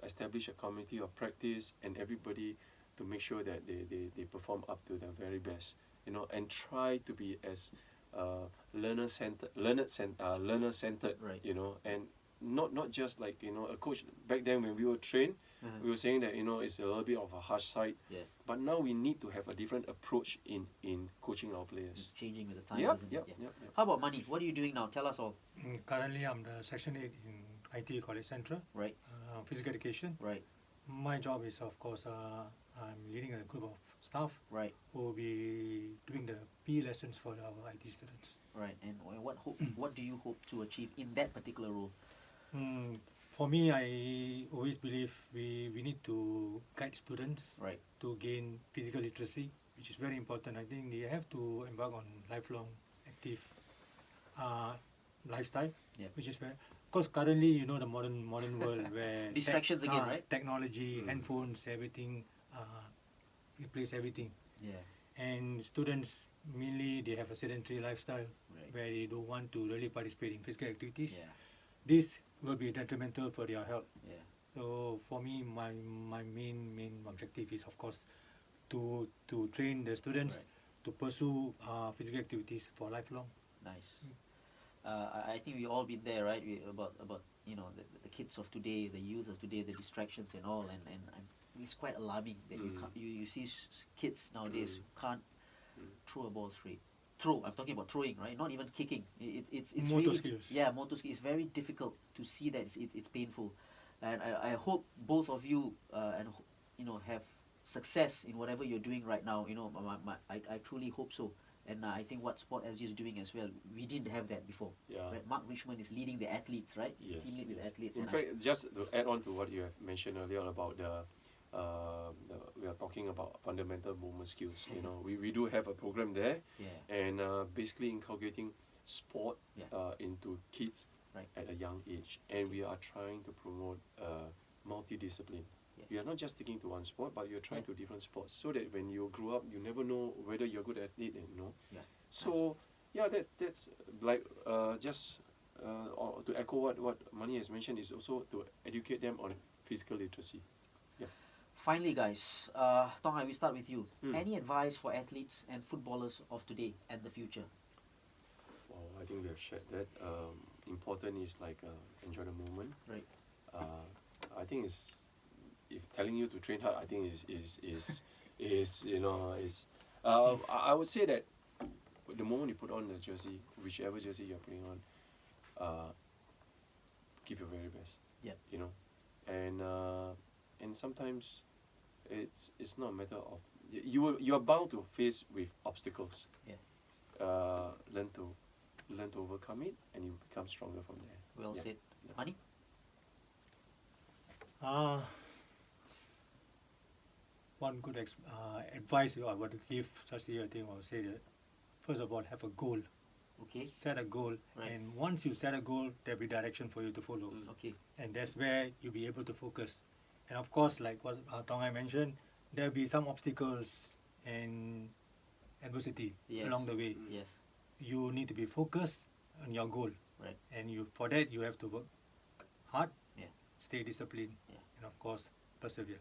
establish a community of practice, and everybody to make sure that they perform up to their very best, and try to be as learner-centered, Right. and not just like a coach. Back then when we were trained, we were saying that it's a little bit of a harsh side, Yeah. but now we need to have a different approach in coaching our It's players. changing with the time, Yep, isn't yep, it? yep, Yeah. yep. How about Mani? What are you doing now? Tell us all. Currently, I'm the Section 8 in IT College Central, Right. physical education. Right. My job is, of course, I'm leading a group of staff Right. who will be doing the PE lessons for our IT students. Right. And what do you hope to achieve in that particular role? For me, I always believe we need to guide students Right. to gain physical literacy, which is very important. I think they have to embark on lifelong active lifestyle, Yeah. which is very, because currently, the modern world where Distractions again, right? technology, handphones, everything replace everything, Yeah. and students mainly they have a sedentary lifestyle Right. where they don't want to really participate in physical activities. Yeah. This will be detrimental for their health. Yeah. So for me, my main objective is, of course, to train the students Right. to pursue physical activities for lifelong. Nice. I think we all been there, right? About the kids of today, the youth of today, the distractions and all, and it's quite alarming that you see kids nowadays who can't throw a ball straight, throw. I'm talking about throwing, right? Not even kicking. It's Motor really skills. motor skills. It's very difficult to see that it's painful, and I hope both of you have success in whatever you're doing right now. I truly hope so. And I think what Sport SG is doing as well, we didn't have that before. Yeah. Right? Mark Richmond is leading the athletes, right? He's Yes, team lead with yes. athletes. In and fact, just to add on to what you have mentioned earlier about we are talking about fundamental movement skills. We do have a program there, and basically inculcating sport into kids at a young age, and we are trying to promote multidiscipline. You are not just sticking to one sport, but you're trying to different sports, so that when you grow up, you never know whether you're a good athlete. So that's like or to echo what Mani has mentioned, is also to educate them on physical literacy. Finally, guys, Tong Hai, we start with you. Any advice for athletes and footballers of today and the future? Well, I think we have shared that. Important is enjoy the moment. Right. I think if telling you to train hard, I think I would say that the moment you put on the jersey, whichever jersey you're putting on, give your very best. Yep. And sometimes it's not a matter of you are bound to face with obstacles. Learn to overcome it, and you become stronger from there. Well said. Mani? One good advice I would give Sasi, I think I would say that first of all, have a goal. Okay. Set a goal, and once you set a goal, there'll be direction for you to follow. Okay. And that's where you'll be able to focus. And of course, like what Tong Hai mentioned, there'll be some obstacles and adversity along the way. Yes. You need to be focused on your goal. Right. And for that, you have to work hard, stay disciplined, Yeah. and of course, persevere.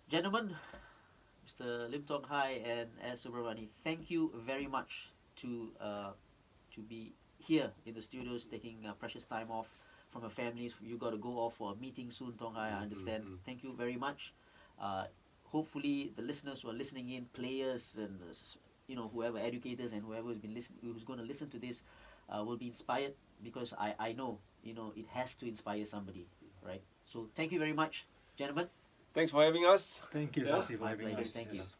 Gentlemen, Mr. Lim Tong Hai and S.Subramani, thank you very much to be here in the studios, taking precious time off from your families. You got to go off for a meeting soon, Tong Hai, I understand. Thank you very much. Hopefully, the listeners who are listening in, players and whoever, educators and whoever who's going to listen to this, will be inspired, because I know it has to inspire somebody, right? So thank you very much, gentlemen. Thanks for having us. Thank you, Yeah. Sasi, for My having pleasure. us. Thank you. Yes.